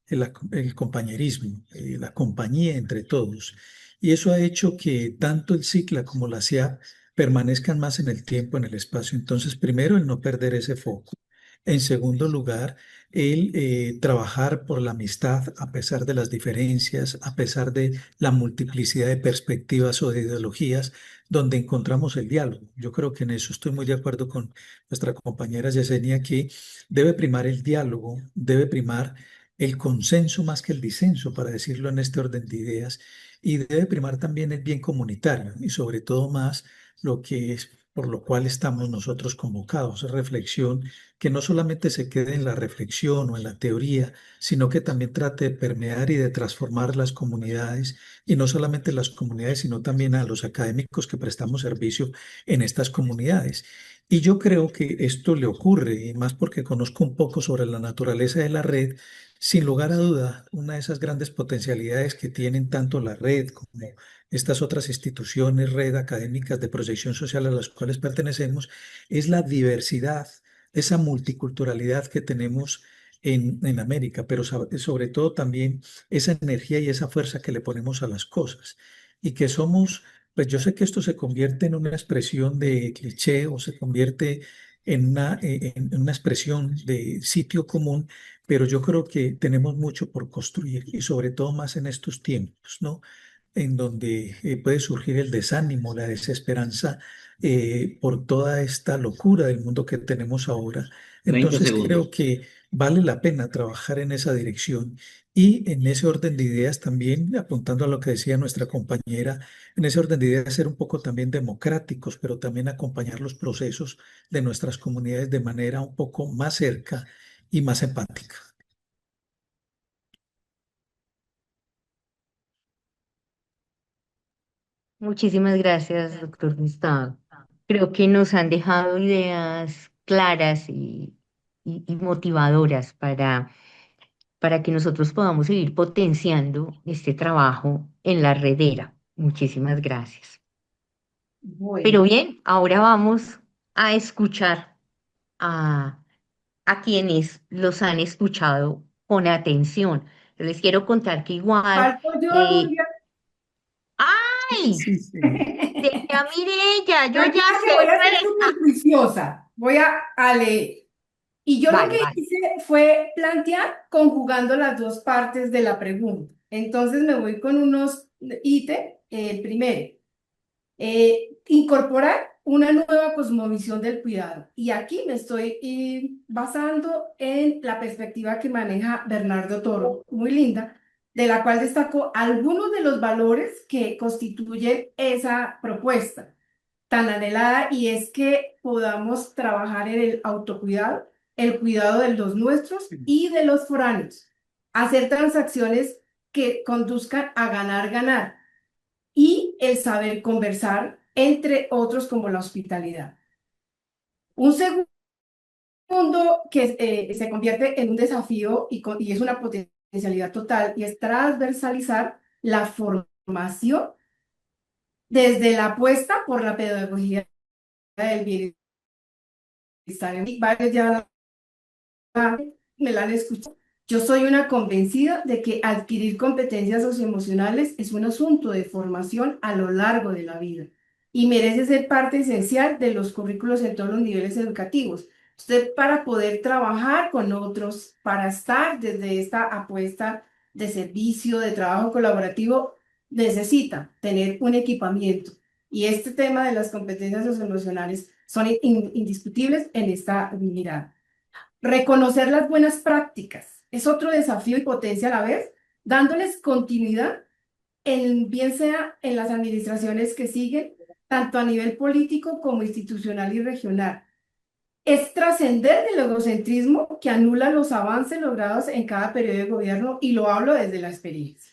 el compañerismo, la compañía entre todos. Y eso ha hecho que tanto el CICLA como la SIAP permanezcan más en el tiempo, en el espacio. Entonces, primero, el no perder ese foco. En segundo lugar, el trabajar por la amistad a pesar de las diferencias, a pesar de la multiplicidad de perspectivas o de ideologías, donde encontramos el diálogo. Yo creo que en eso estoy muy de acuerdo con nuestra compañera Yesenia, que debe primar el diálogo, debe primar el consenso más que el disenso, para decirlo en este orden de ideas, y debe primar también el bien comunitario y sobre todo más lo que es por lo cual estamos nosotros convocados. Es reflexión que no solamente se quede en la reflexión o en la teoría, sino que también trate de permear y de transformar las comunidades, y no solamente las comunidades, sino también a los académicos que prestamos servicio en estas comunidades. Y yo creo que esto le ocurre, y más porque conozco un poco sobre la naturaleza de la red. Sin lugar a duda, una de esas grandes potencialidades que tienen tanto la red como estas otras instituciones, red académicas de proyección social a las cuales pertenecemos, es la diversidad, esa multiculturalidad que tenemos en América, pero sobre todo también esa energía y esa fuerza que le ponemos a las cosas. Y que somos, pues yo sé que esto se convierte en una expresión de cliché o se convierte en una expresión de sitio común, pero yo creo que tenemos mucho por construir y sobre todo más en estos tiempos, ¿no? En donde puede surgir el desánimo, la desesperanza por toda esta locura del mundo que tenemos ahora. 30 Entonces segundos. creo que vale la pena trabajar en esa dirección y en ese orden de ideas también, apuntando a lo que decía nuestra compañera, en ese orden de ideas ser un poco también democráticos, pero también acompañar los procesos de nuestras comunidades de manera un poco más cerca y más empática. Muchísimas gracias, doctor Gustavo. Creo que nos han dejado ideas claras y motivadoras para que nosotros podamos seguir potenciando este trabajo en la redera. Muchísimas gracias. Pero Bueno, bien, ahora vamos a escuchar a, a quienes los han escuchado con atención. Yo les quiero contar que igual, falto yo, eh, Julia. ¡ay! Sí, sí. Ya miré, ya, yo ya Tranquila que sé, voy a ser pero... súper juiciosa. Voy a leer. Y yo lo Vale, que vale. hice fue plantear conjugando las dos partes de la pregunta. Entonces me voy con unos ítems. El primero, incorporar una nueva cosmovisión del cuidado. Y aquí me estoy basando en la perspectiva que maneja Bernardo Toro, muy linda, de la cual destaco algunos de los valores que constituyen esa propuesta tan anhelada, y es que podamos trabajar en el autocuidado, el cuidado de los nuestros y de los foráneos, hacer transacciones que conduzcan a ganar, ganar, y el saber conversar, entre otros como la hospitalidad. Un segundo que se convierte en un desafío y es una potencialidad total, y es transversalizar la formación desde la apuesta por la pedagogía del bienestar. Varios ya me la han escuchado. Yo soy una convencida de que adquirir competencias socioemocionales es un asunto de formación a lo largo de la vida y merece ser parte esencial de los currículos en todos los niveles educativos. Usted, para poder trabajar con otros, para estar desde esta apuesta de servicio, de trabajo colaborativo, necesita tener un equipamiento. Y este tema de las competencias socioemocionales son indiscutibles en esta mirada. Reconocer las buenas prácticas es otro desafío y potencia a la vez, dándoles continuidad bien sea en las administraciones que siguen, tanto a nivel político como institucional y regional. Es trascender del egocentrismo que anula los avances logrados en cada periodo de gobierno, y lo hablo desde la experiencia.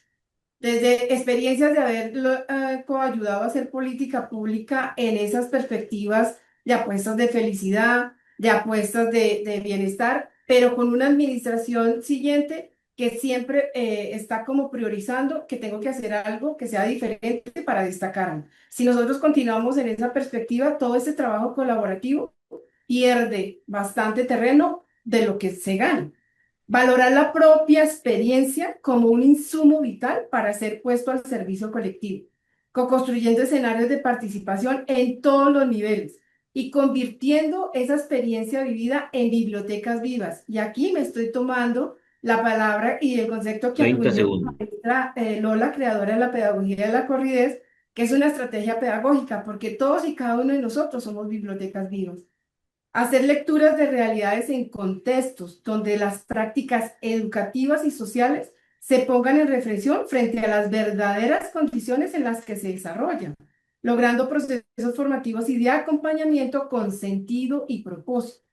Desde experiencias de haber coayudado a hacer política pública en esas perspectivas de apuestas de felicidad, de apuestas de bienestar, pero con una administración siguiente que siempre está como priorizando que tengo que hacer algo que sea diferente para destacarme. Si nosotros continuamos en esa perspectiva, todo ese trabajo colaborativo pierde bastante terreno de lo que se gana. Valorar la propia experiencia como un insumo vital para ser puesto al servicio colectivo, co-construyendo escenarios de participación en todos los niveles y convirtiendo esa experiencia vivida en bibliotecas vivas. Y aquí me estoy tomando la palabra y el concepto que 30 acuñó la segundos. maestra Lola, creadora de la pedagogía de la corridez, que es una estrategia pedagógica, porque todos y cada uno de nosotros somos bibliotecas vivas. Hacer lecturas de realidades en contextos donde las prácticas educativas y sociales se pongan en reflexión frente a las verdaderas condiciones en las que se desarrollan. logrando procesos formativos y de acompañamiento con sentido y propósito,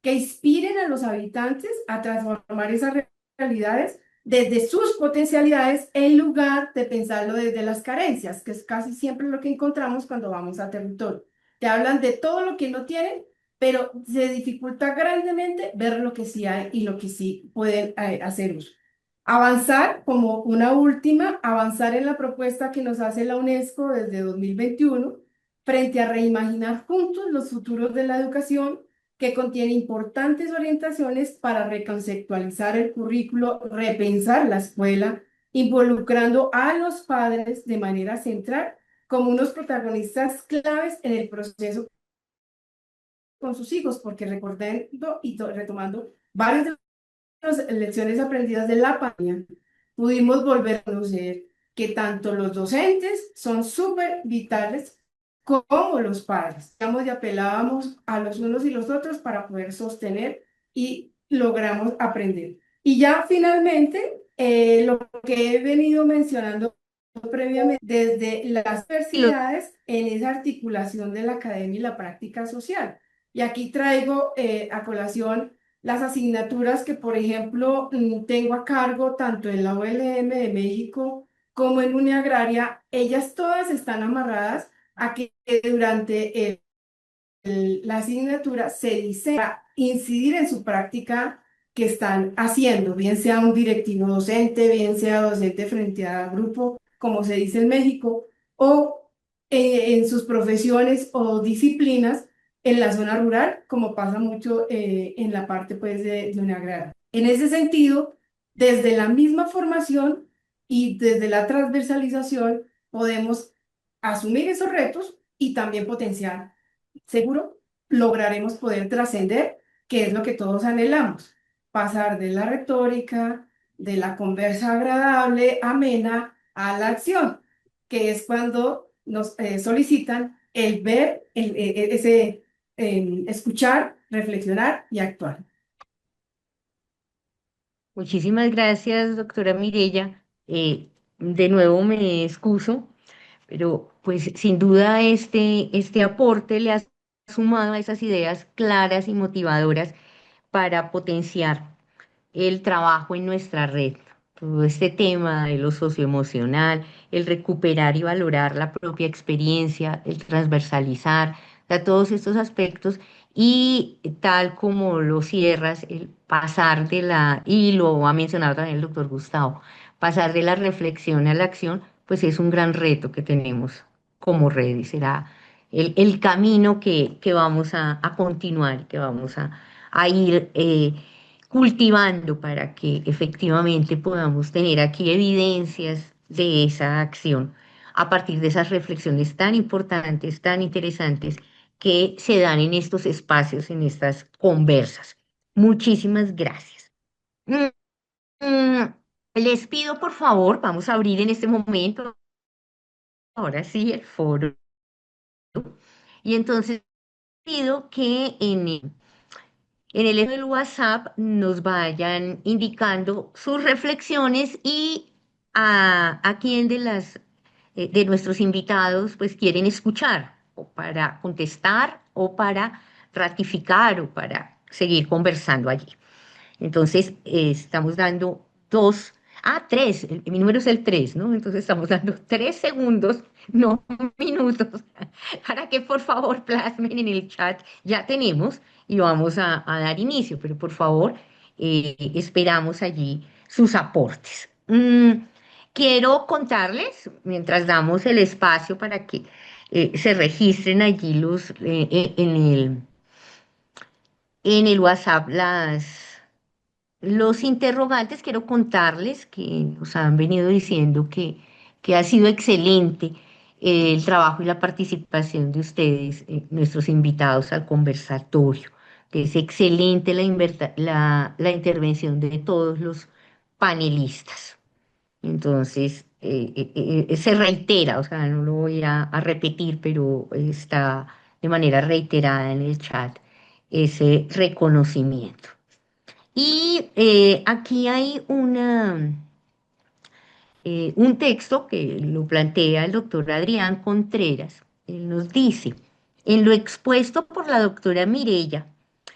que inspiren a los habitantes a transformar esas realidades desde sus potencialidades en lugar de pensarlo desde las carencias, que es casi siempre lo que encontramos cuando vamos a territorio. Te hablan de todo lo que no tienen, pero se dificulta grandemente ver lo que sí hay y lo que sí pueden hacer uso. Avanzar como una última, avanzar en la propuesta que nos hace la UNESCO desde 2021 frente a reimaginar juntos los futuros de la educación, que contiene importantes orientaciones para reconceptualizar el currículo, repensar la escuela, involucrando a los padres de manera central como unos protagonistas claves en el proceso con sus hijos, porque recordando y retomando varias de las lecciones aprendidas de la pandemia, pudimos volver a conocer que tanto los docentes son súper vitales como los padres. Digamos, y apelábamos a los unos y los otros para poder sostener y logramos aprender. Y ya finalmente, lo que he venido mencionando previamente, desde las Lo- diversidades en esa articulación de la academia y la práctica social. Y aquí traigo a colación las asignaturas que, por ejemplo, tengo a cargo tanto en la ULM de México como en Uniagraria. Ellas todas están amarradas a que durante la asignatura se dice para incidir en su práctica que están haciendo, bien sea un directivo docente, bien sea docente frente a grupo, como se dice en México, o en sus profesiones o disciplinas en la zona rural, como pasa mucho en la parte pues de una agrara. En ese sentido, desde la misma formación y desde la transversalización podemos asumir esos retos y también potenciar. Seguro lograremos poder trascender, que es lo que todos anhelamos, pasar de la retórica, de la conversa agradable, amena, a la acción, que es cuando nos solicitan el ver, ese escuchar, reflexionar y actuar. Muchísimas gracias, doctora Mirella. De nuevo me excuso, pero pues sin duda este aporte le ha sumado a esas ideas claras y motivadoras para potenciar el trabajo en nuestra red. Todo este tema de lo socioemocional, el recuperar y valorar la propia experiencia, el transversalizar, todos estos aspectos y tal como lo cierras, el pasar de y lo ha mencionado también el doctor Gustavo, pasar de la reflexión a la acción, pues es un gran reto que tenemos como red y será el camino que vamos a continuar, que vamos a ir cultivando para que efectivamente podamos tener aquí evidencias de esa acción a partir de esas reflexiones tan importantes, tan interesantes que se dan en estos espacios, en estas conversas. Muchísimas gracias. Mm, mm, Les pido, por favor, vamos a abrir en este momento, ahora sí, el foro. Y entonces pido que en el eje del WhatsApp nos vayan indicando sus reflexiones y a quién de nuestros invitados pues quieren escuchar o para contestar o para ratificar o para seguir conversando allí. Entonces, estamos dando tres, mi número es el tres, ¿no? Entonces estamos dando 3 segundos, no minutos, para que por favor plasmen en el chat, ya tenemos y vamos a dar inicio, pero por favor, esperamos allí sus aportes. Quiero contarles, mientras damos el espacio para que se registren allí en el WhatsApp los interrogantes, quiero contarles que nos han venido diciendo que ha sido excelente el trabajo y la participación de ustedes, nuestros invitados al conversatorio, que es excelente la intervención de todos los panelistas. Entonces, se reitera, o sea, no lo voy a repetir, pero está de manera reiterada en el chat ese reconocimiento. Y aquí hay un texto que lo plantea el doctor Adrián Contreras Él nos dice, en lo expuesto por la doctora Mirella,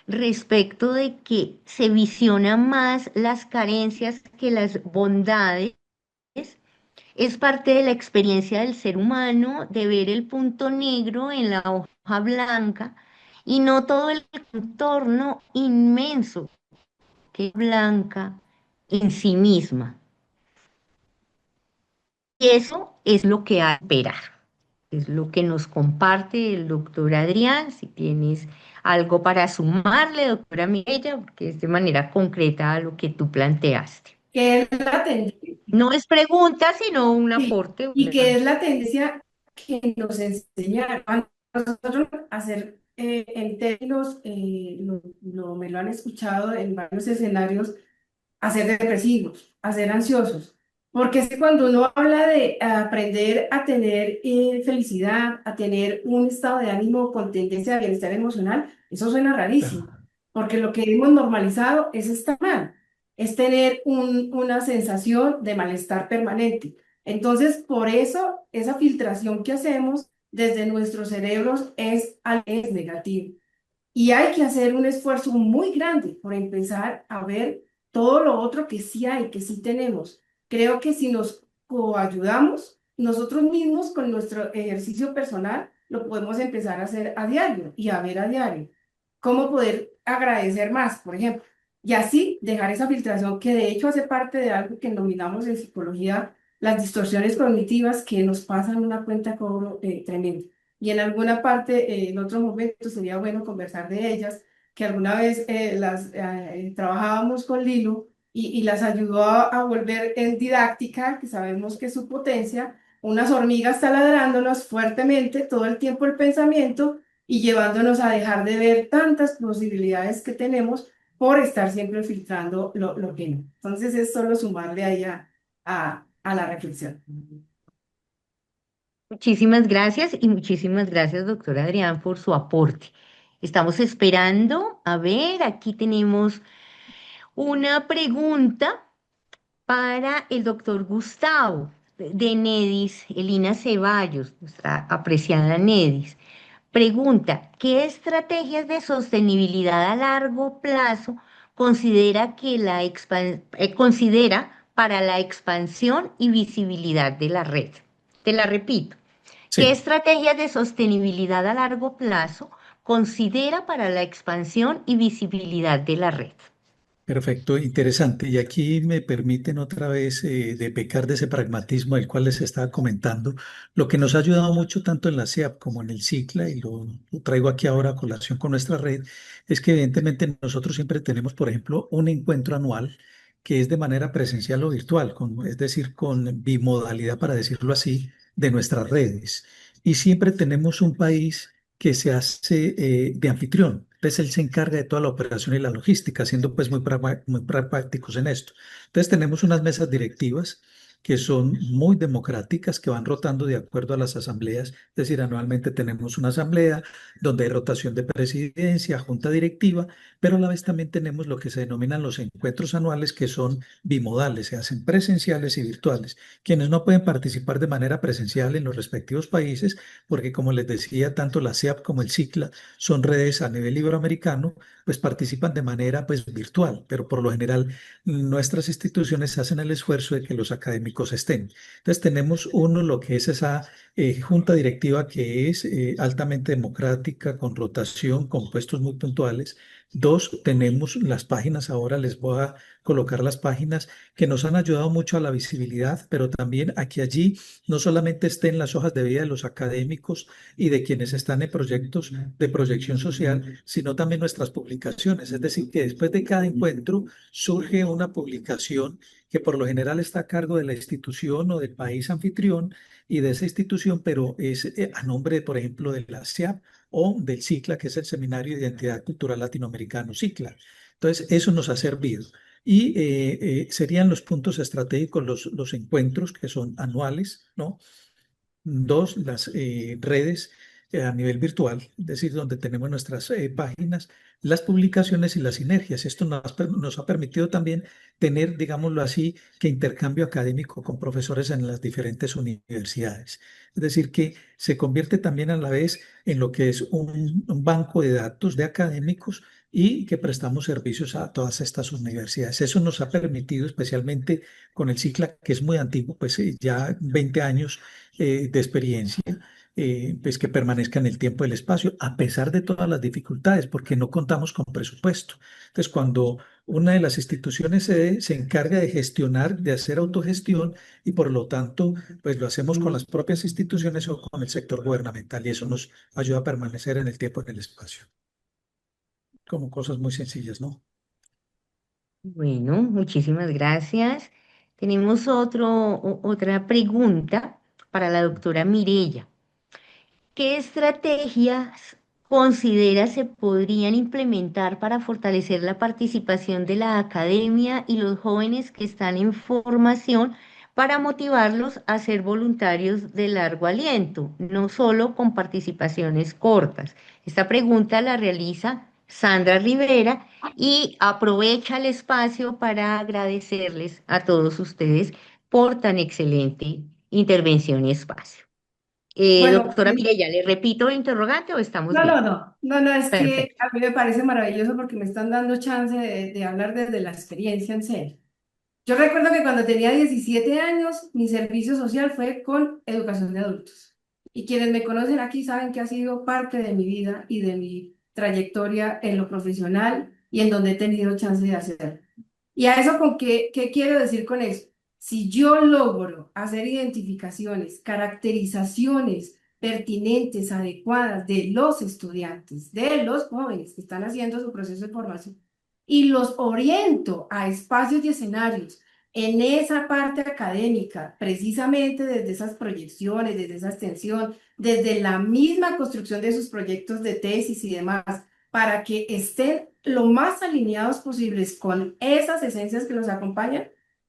respecto de que se visiona más las carencias que las bondades, es parte de la experiencia del ser humano de ver el punto negro en la hoja blanca y no todo el contorno inmenso que es blanca en sí misma. Y eso es lo que hay que esperar. Es lo que nos comparte el doctor Adrián. Si tienes algo para sumarle, doctora Mirella, porque es de manera concreta a lo que tú planteaste. Que es la tendencia, No es pregunta, sino un aporte. y que es la tendencia que nos enseñaron a nosotros a hacer en términos, me lo han escuchado en varios escenarios, a ser depresivos, a ser ansiosos. Porque es que cuando uno habla de aprender a tener felicidad, a tener un estado de ánimo con tendencia a bienestar emocional, eso suena rarísimo. Claro. Porque lo que hemos normalizado es estar mal, es tener una sensación de malestar permanente. Entonces, por eso, esa filtración que hacemos desde nuestros cerebros es negativa. Y hay que hacer un esfuerzo muy grande por empezar a ver todo lo otro que sí hay, que sí tenemos. Creo que si nos coayudamos, nosotros mismos con nuestro ejercicio personal, lo podemos empezar a hacer a diario y a ver a diario. Cómo poder agradecer más, por ejemplo. Y así dejar esa filtración que de hecho hace parte de algo que denominamos en psicología las distorsiones cognitivas que nos pasan una cuenta de cobro tremenda. Y en alguna parte, en otro momento, sería bueno conversar de ellas, que alguna vez trabajábamos con Lilo y las ayudó a volver en didáctica, que sabemos que es su potencia, unas hormigas taladrándonos fuertemente todo el tiempo el pensamiento y llevándonos a dejar de ver tantas posibilidades que tenemos por estar siempre filtrando lo que no. Entonces es solo sumarle ahí a la reflexión. Muchísimas gracias y muchísimas gracias, doctor Adrián, por su aporte. Estamos esperando, a ver, aquí tenemos una pregunta para el doctor Gustavo de Nedis, Elina Ceballos, nuestra apreciada Nedis. Pregunta, ¿qué estrategias de sostenibilidad a largo plazo considera para la expansión y visibilidad de la red? Te la repito. ¿Qué Sí. estrategias de sostenibilidad a largo plazo considera para la expansión y visibilidad de la red? Perfecto, interesante. Y aquí me permiten otra vez de pecar de ese pragmatismo del cual les estaba comentando, lo que nos ha ayudado mucho tanto en la CEAP como en el CICLA, y lo traigo aquí ahora a colación con nuestra red, es que evidentemente nosotros siempre tenemos, por ejemplo, un encuentro anual que es de manera presencial o virtual, es decir, con bimodalidad, para decirlo así, de nuestras redes. Y siempre tenemos un país que se hace de anfitrión. Entonces él se encarga de toda la operación y la logística, siendo pues muy pragmáticos en esto. Entonces tenemos unas mesas directivas que son muy democráticas, que van rotando de acuerdo a las asambleas. Es decir, anualmente tenemos una asamblea donde hay rotación de presidencia, junta directiva, pero a la vez también tenemos lo que se denominan los encuentros anuales, que son bimodales, se hacen presenciales y virtuales. Quienes no pueden participar de manera presencial en los respectivos países, porque como les decía, tanto la CEAP como el CICLA son redes a nivel iberoamericano, pues participan de manera pues virtual, pero por lo general nuestras instituciones hacen el esfuerzo de que los académicos estén. Entonces tenemos uno, lo que es esa junta directiva que es altamente democrática, con rotación, con puestos muy puntuales. Dos, tenemos las páginas, ahora les voy a colocar las páginas que nos han ayudado mucho a la visibilidad, pero también a que allí no solamente estén las hojas de vida de los académicos y de quienes están en proyectos de proyección social, sino también nuestras publicaciones. Es decir, que después de cada encuentro surge una publicación que por lo general está a cargo de la institución o del país anfitrión y de esa institución, pero es a nombre, por ejemplo, de la CIAP o del CICLA, que es el Seminario de Identidad Cultural Latinoamericano, CICLA. Entonces, eso nos ha servido. Y serían los puntos estratégicos, los encuentros que son anuales, ¿no? Dos, las redes a nivel virtual, es decir, donde tenemos nuestras páginas, las publicaciones y las sinergias. Esto nos ha permitido también tener, digámoslo así, que intercambio académico con profesores en las diferentes universidades. Es decir, que se convierte también a la vez en lo que es un banco de datos de académicos y que prestamos servicios a todas estas universidades. Eso nos ha permitido, especialmente con el CICLA, que es muy antiguo, pues ya 20 años de experiencia, pues que permanezca en el tiempo y el espacio, a pesar de todas las dificultades, porque no contamos con presupuesto. Entonces, cuando una de las instituciones se encarga de gestionar, de hacer autogestión, y por lo tanto, pues lo hacemos con las propias instituciones o con el sector gubernamental, y eso nos ayuda a permanecer en el tiempo y en el espacio. Como cosas muy sencillas, ¿no? Bueno, muchísimas gracias. Tenemos otra pregunta para la doctora Mirella. ¿Qué estrategias considera se podrían implementar para fortalecer la participación de la academia y los jóvenes que están en formación para motivarlos a ser voluntarios de largo aliento, no solo con participaciones cortas? Esta pregunta la realiza Sandra Rivera y aprovecha el espacio para agradecerles a todos ustedes por tan excelente intervención y espacio. Bueno, Doctora Mireya, ¿le repito el interrogante o estamos no, no, bien? no, no, no, es que Perfecto. a mí me parece maravilloso porque me están dando chance de hablar desde la experiencia en serio. Yo recuerdo que cuando tenía 17 años, mi servicio social fue con educación de adultos. Y quienes me conocen aquí saben que ha sido parte de mi vida y de mi trayectoria en lo profesional y en donde he tenido chance de hacerlo. ¿Y a eso con qué quiero decir con eso? Si yo logro hacer identificaciones, caracterizaciones pertinentes, adecuadas de los estudiantes, de los jóvenes que están haciendo su proceso de formación, y los oriento a espacios y escenarios en esa parte académica, precisamente desde esas proyecciones, desde esa extensión, desde la misma construcción de sus proyectos de tesis y demás, para que estén lo más alineados posibles con esas esencias que los acompañan,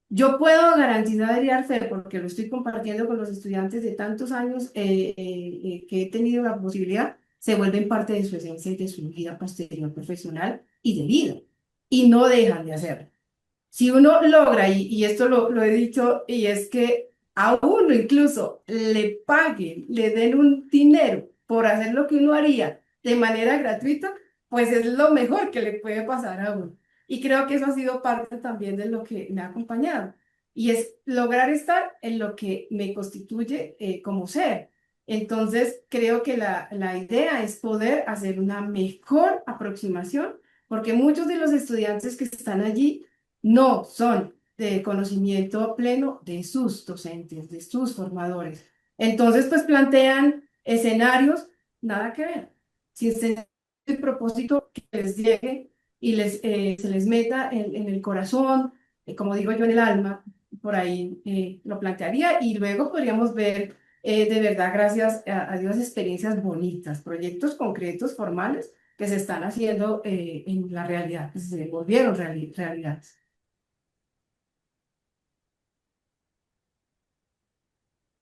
yo puedo garantizar y dar fe, porque lo estoy compartiendo con los estudiantes de tantos años que he tenido la posibilidad, se vuelven parte de su esencia y de su vida posterior profesional y de vida, y no dejan de hacerlo. Si uno logra, y esto lo he dicho, y es que a uno incluso le paguen, le den un dinero por hacer lo que uno haría de manera gratuita, pues es lo mejor que le puede pasar a uno. Y creo que eso ha sido parte también de lo que me ha acompañado. Y es lograr estar en lo que me constituye como ser. Entonces, creo que la idea es poder hacer una mejor aproximación, porque muchos de los estudiantes que están allí no son de conocimiento pleno de sus docentes, de sus formadores. Entonces, pues plantean escenarios nada que ver. Si es el propósito que les llegue y se les meta en el corazón, como digo yo, en el alma, por ahí lo plantearía y luego podríamos ver de verdad, gracias a Dios, experiencias bonitas, proyectos concretos, formales, que se están haciendo en la realidad, que se volvieron realidades.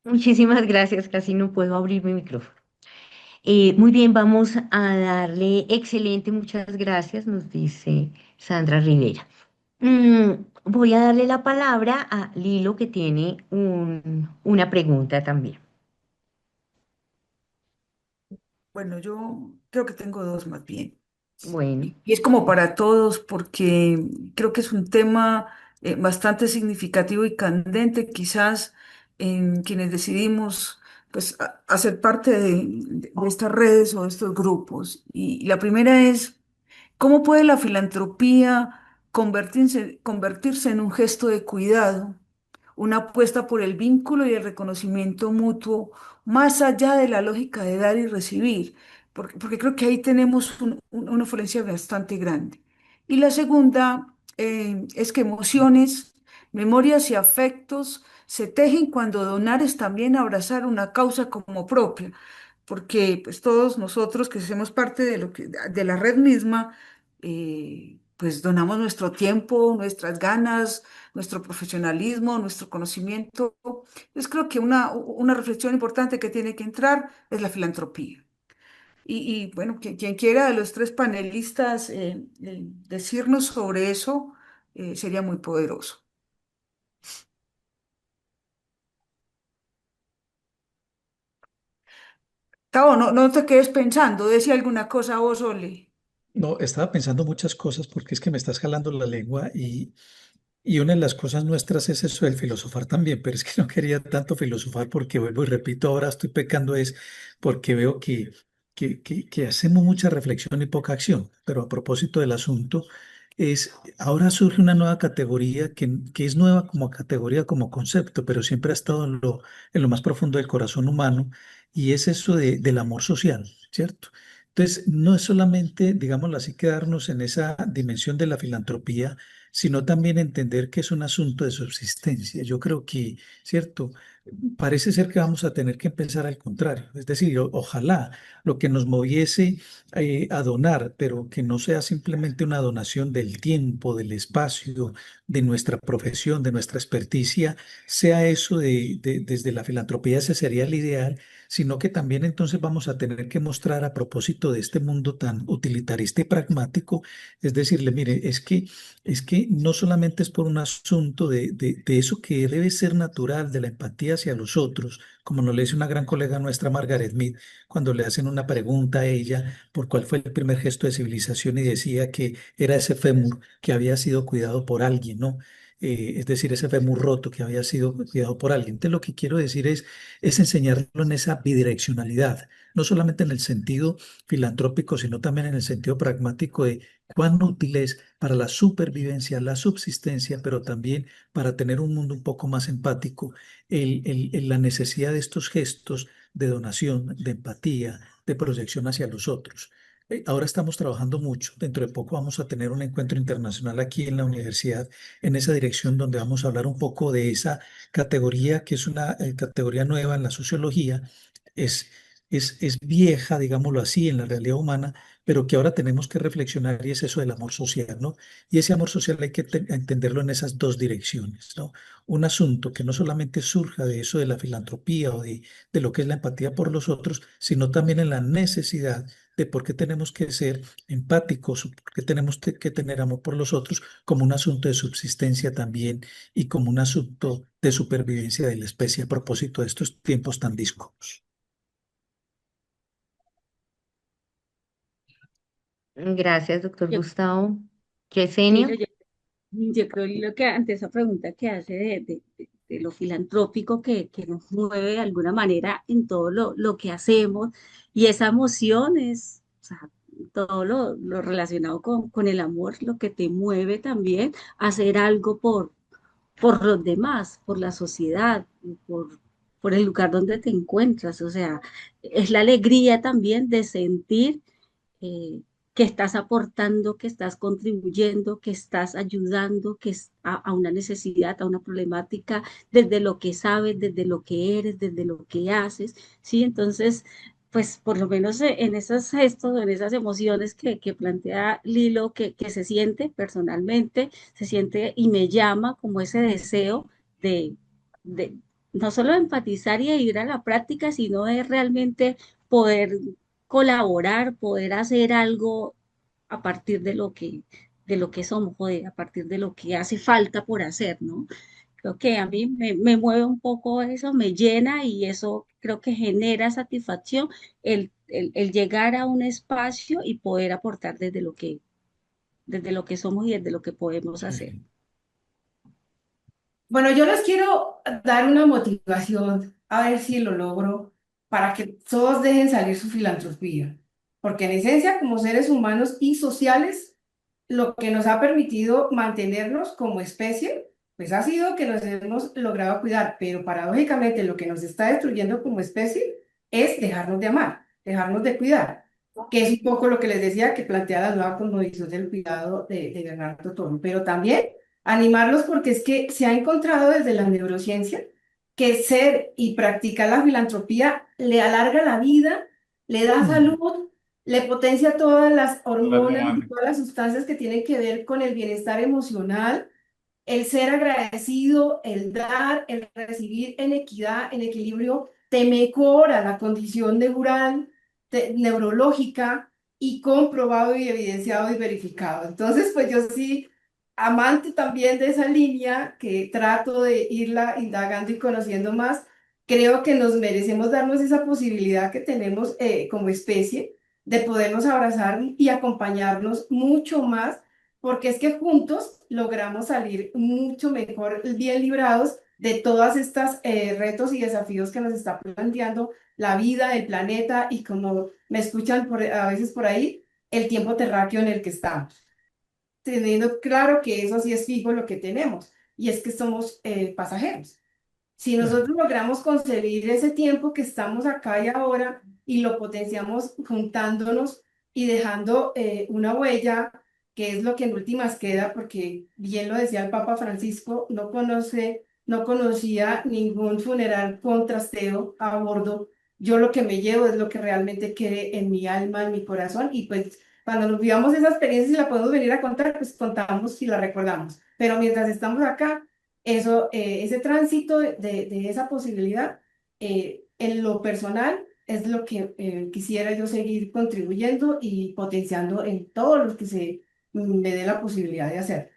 Muchísimas gracias, casi no puedo abrir mi micrófono. Muy bien, vamos a darle excelente, muchas gracias, nos dice Sandra Rivera. Voy a darle la palabra a Lilo, que tiene una pregunta también. Bueno, yo creo que tengo dos más bien. Bueno, Y es como para todos porque creo que es un tema bastante significativo y candente, quizás en quienes decidimos pues hacer parte de estas redes o de estos grupos. Y la primera es, ¿cómo puede la filantropía convertirse en un gesto de cuidado, una apuesta por el vínculo y el reconocimiento mutuo, más allá de la lógica de dar y recibir? Porque creo que ahí tenemos una falencia bastante grande. Y la segunda es que emociones, memorias y afectos se tejen cuando donar es también abrazar una causa como propia, porque pues todos nosotros que hacemos parte de la red misma, pues donamos nuestro tiempo, nuestras ganas, nuestro profesionalismo, nuestro conocimiento. Pues creo que una reflexión importante que tiene que entrar es la filantropía. Bueno, quien quiera de los tres panelistas decirnos sobre eso sería muy poderoso. Tavo, no te quedes pensando, decía alguna cosa vos, Oli. No, estaba pensando muchas cosas porque es que me estás jalando la lengua y una de las cosas nuestras es eso del filosofar también, pero es que no quería tanto filosofar porque vuelvo y repito, ahora estoy pecando es porque veo que hacemos mucha reflexión y poca acción. Pero a propósito del asunto, ahora surge una nueva categoría que es nueva como categoría, como concepto, pero siempre ha estado en lo más profundo del corazón humano y es eso del amor social, ¿cierto? Entonces, no es solamente, digámoslo así, quedarnos en esa dimensión de la filantropía, sino también entender que es un asunto de subsistencia. Yo creo que, ¿cierto? Parece ser que vamos a tener que empezar al contrario. Es decir, ojalá lo que nos moviese a donar, pero que no sea simplemente una donación del tiempo, del espacio, de nuestra profesión, de nuestra experticia, sea eso desde la filantropía, ese sería el ideal, sino que también entonces vamos a tener que mostrar a propósito de este mundo tan utilitarista y pragmático, es decirle, mire, es que no solamente es por un asunto de eso que debe ser natural, de la empatía hacia los otros, como nos le dice una gran colega nuestra, Margaret Mead, cuando le hacen una pregunta a ella por cuál fue el primer gesto de civilización y decía que era ese fémur que había sido cuidado por alguien, ¿no? Es decir, ese fémur roto que había sido cuidado por alguien. Entonces, lo que quiero decir es enseñarlo en esa bidireccionalidad, no solamente en el sentido filantrópico, sino también en el sentido pragmático de cuán útil es para la supervivencia, la subsistencia, pero también para tener un mundo un poco más empático, la necesidad de estos gestos de donación, de empatía, de proyección hacia los otros. Ahora estamos trabajando mucho. Dentro de poco vamos a tener un encuentro internacional aquí en la universidad en esa dirección donde vamos a hablar un poco de esa categoría que es una categoría nueva en la sociología. Es, es vieja, digámoslo así, en la realidad humana, pero que ahora tenemos que reflexionar y es eso del amor social, ¿no? Y ese amor social hay que entenderlo en esas dos direcciones, ¿no? Un asunto que no solamente surja de eso de la filantropía o de lo que es la empatía por los otros, sino también en la necesidad de por qué tenemos que ser empáticos, o por qué tenemos que tener amor por los otros como un asunto de subsistencia también y como un asunto de supervivencia de la especie a propósito de estos tiempos tan díscolos. Gracias, doctor Yo, Gustavo. Lilo, Yesenia. yo creo lo que ante esa pregunta que hace de lo filantrópico que nos mueve de alguna manera en todo lo que hacemos y esa emoción es, o sea, todo lo relacionado con el amor, lo que te mueve también a hacer algo por los demás, por la sociedad, por el lugar donde te encuentras. O sea, es la alegría también de sentir eh, que estás aportando, que estás contribuyendo, que estás ayudando que es a una necesidad, a una problemática, desde lo que sabes, desde lo que eres, desde lo que haces, ¿sí? Entonces, pues por lo menos en esos gestos, en esas emociones que plantea Lilo, que se siente personalmente, se siente y me llama como ese deseo de, de no solo empatizar y de ir a la práctica, sino de realmente poder colaborar, poder hacer algo a partir de lo que somos, joder, a partir de lo que hace falta por hacer, ¿no? Creo que a mí me mueve un poco eso, me llena y eso creo que genera satisfacción el llegar a un espacio y poder aportar desde lo que somos y desde lo que podemos hacer. Sí. Bueno, yo les quiero dar una motivación, a ver si lo logro, para que todos dejen salir su filantropía. Porque en esencia, como seres humanos y sociales, lo que nos ha permitido mantenernos como especie, pues ha sido que nos hemos logrado cuidar, pero paradójicamente lo que nos está destruyendo como especie es dejarnos de amar, dejarnos de cuidar, que es un poco lo que les decía que plantea la nueva cosmovisión del cuidado de Bernardo Toro, pero también animarlos porque es que se ha encontrado desde la neurociencia que ser y practicar la filantropía le alarga la vida, le da Mm. salud, le potencia todas las Hola, ¿cómo hormonas y andas? todas las sustancias que tienen que ver con el bienestar emocional, el ser agradecido, el dar, el recibir en equidad, en equilibrio, te mejora la condición neural, neurológica y comprobado y evidenciado y verificado. Entonces, pues yo sí, amante también de esa línea que trato de irla indagando y conociendo más, creo que nos merecemos darnos esa posibilidad que tenemos como especie de podernos abrazar y acompañarnos mucho más, porque es que juntos logramos salir mucho mejor, bien librados de todas estas retos y desafíos que nos está planteando la vida, el planeta y como me escuchan a veces por ahí, el tiempo terráqueo en el que estamos. Teniendo claro que eso sí es fijo lo que tenemos y es que somos pasajeros. Si Claro. nosotros logramos concebir ese tiempo que estamos acá y ahora y lo potenciamos juntándonos y dejando una huella, que es lo que en últimas queda, porque bien lo decía el Papa Francisco, no conocía ningún funeral con trasteo a bordo. Yo lo que me llevo es lo que realmente quede en mi alma, en mi corazón, y pues cuando nos vivamos esa experiencia y la podemos venir a contar, pues contamos y la recordamos. Pero mientras estamos acá, eso, ese tránsito de esa posibilidad, en lo personal, es lo que quisiera yo seguir contribuyendo y potenciando en todos los que me dé la posibilidad de hacer.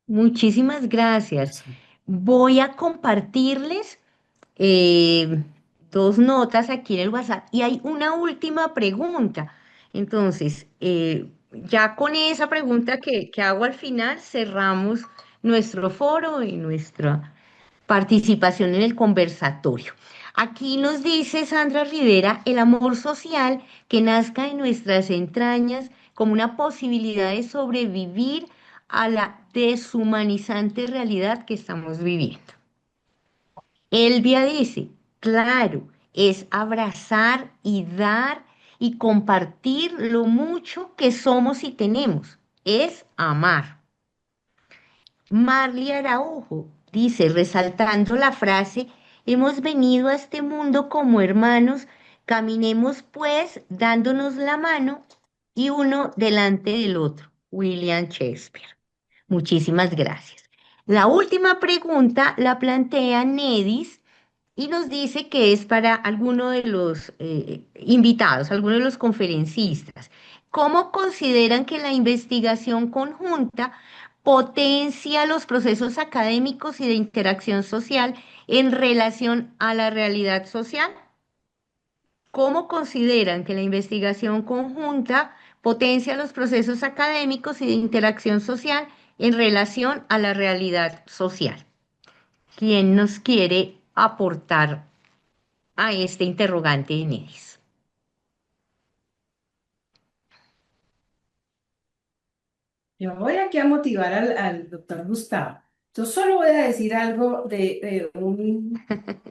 Muchísimas gracias. Sí. Voy a compartirles eh, dos notas aquí en el WhatsApp y hay una última pregunta. Entonces, ya con esa pregunta que hago al final, cerramos nuestro foro y nuestra participación en el conversatorio. Aquí nos dice Sandra Rivera, el amor social que nazca en nuestras entrañas como una posibilidad de sobrevivir a la deshumanizante realidad que estamos viviendo. Elvia dice, claro, es abrazar y dar y compartir lo mucho que somos y tenemos. Es amar. Marley Araujo dice, resaltando la frase, hemos venido a este mundo como hermanos, caminemos pues dándonos la mano y uno delante del otro. William Shakespeare. Muchísimas gracias. La última pregunta la plantea Nedis y nos dice que es para alguno de los invitados, alguno de los conferencistas. ¿Cómo consideran que la investigación conjunta potencia los procesos académicos y de interacción social en relación a la realidad social? ¿Cómo consideran que la investigación conjunta potencia los procesos académicos y de interacción social en relación a la realidad social? ¿Quién nos quiere aportar a este interrogante, Inés? Yo voy aquí a motivar al doctor Gustavo. Yo solo voy a decir algo de un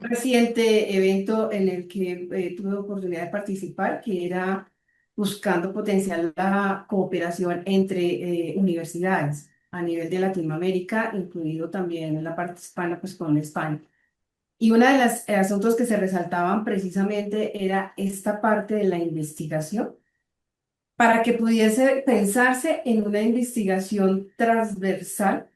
reciente evento en el que tuve oportunidad de participar, que era buscando potenciar la cooperación entre universidades a nivel de Latinoamérica, incluido también la parte hispana, pues con España. Y uno de los asuntos que se resaltaban precisamente era esta parte de la investigación para que pudiese pensarse en una investigación transversal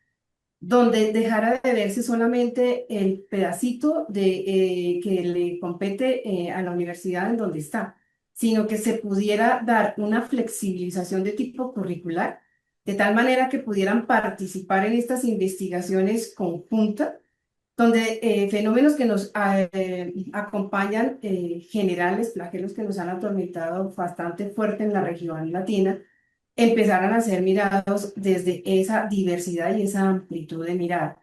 donde dejara de verse solamente el pedacito que le compete a la universidad en donde está, sino que se pudiera dar una flexibilización de tipo curricular, de tal manera que pudieran participar en estas investigaciones conjuntas donde fenómenos que nos acompañan, generales, flagelos que nos han atormentado bastante fuerte en la región latina, empezaran a ser mirados desde esa diversidad y esa amplitud de mirada,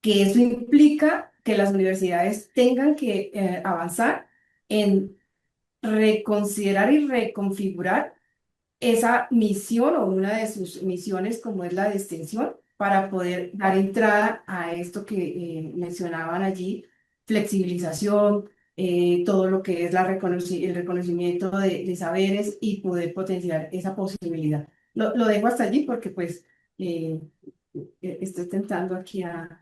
que eso implica que las universidades tengan que avanzar en reconsiderar y reconfigurar esa misión o una de sus misiones como es la de extensión para poder dar entrada a esto que mencionaban allí, flexibilización, todo lo que es el reconocimiento de saberes y poder potenciar esa posibilidad. Lo dejo hasta allí porque pues eh, estoy tentando aquí a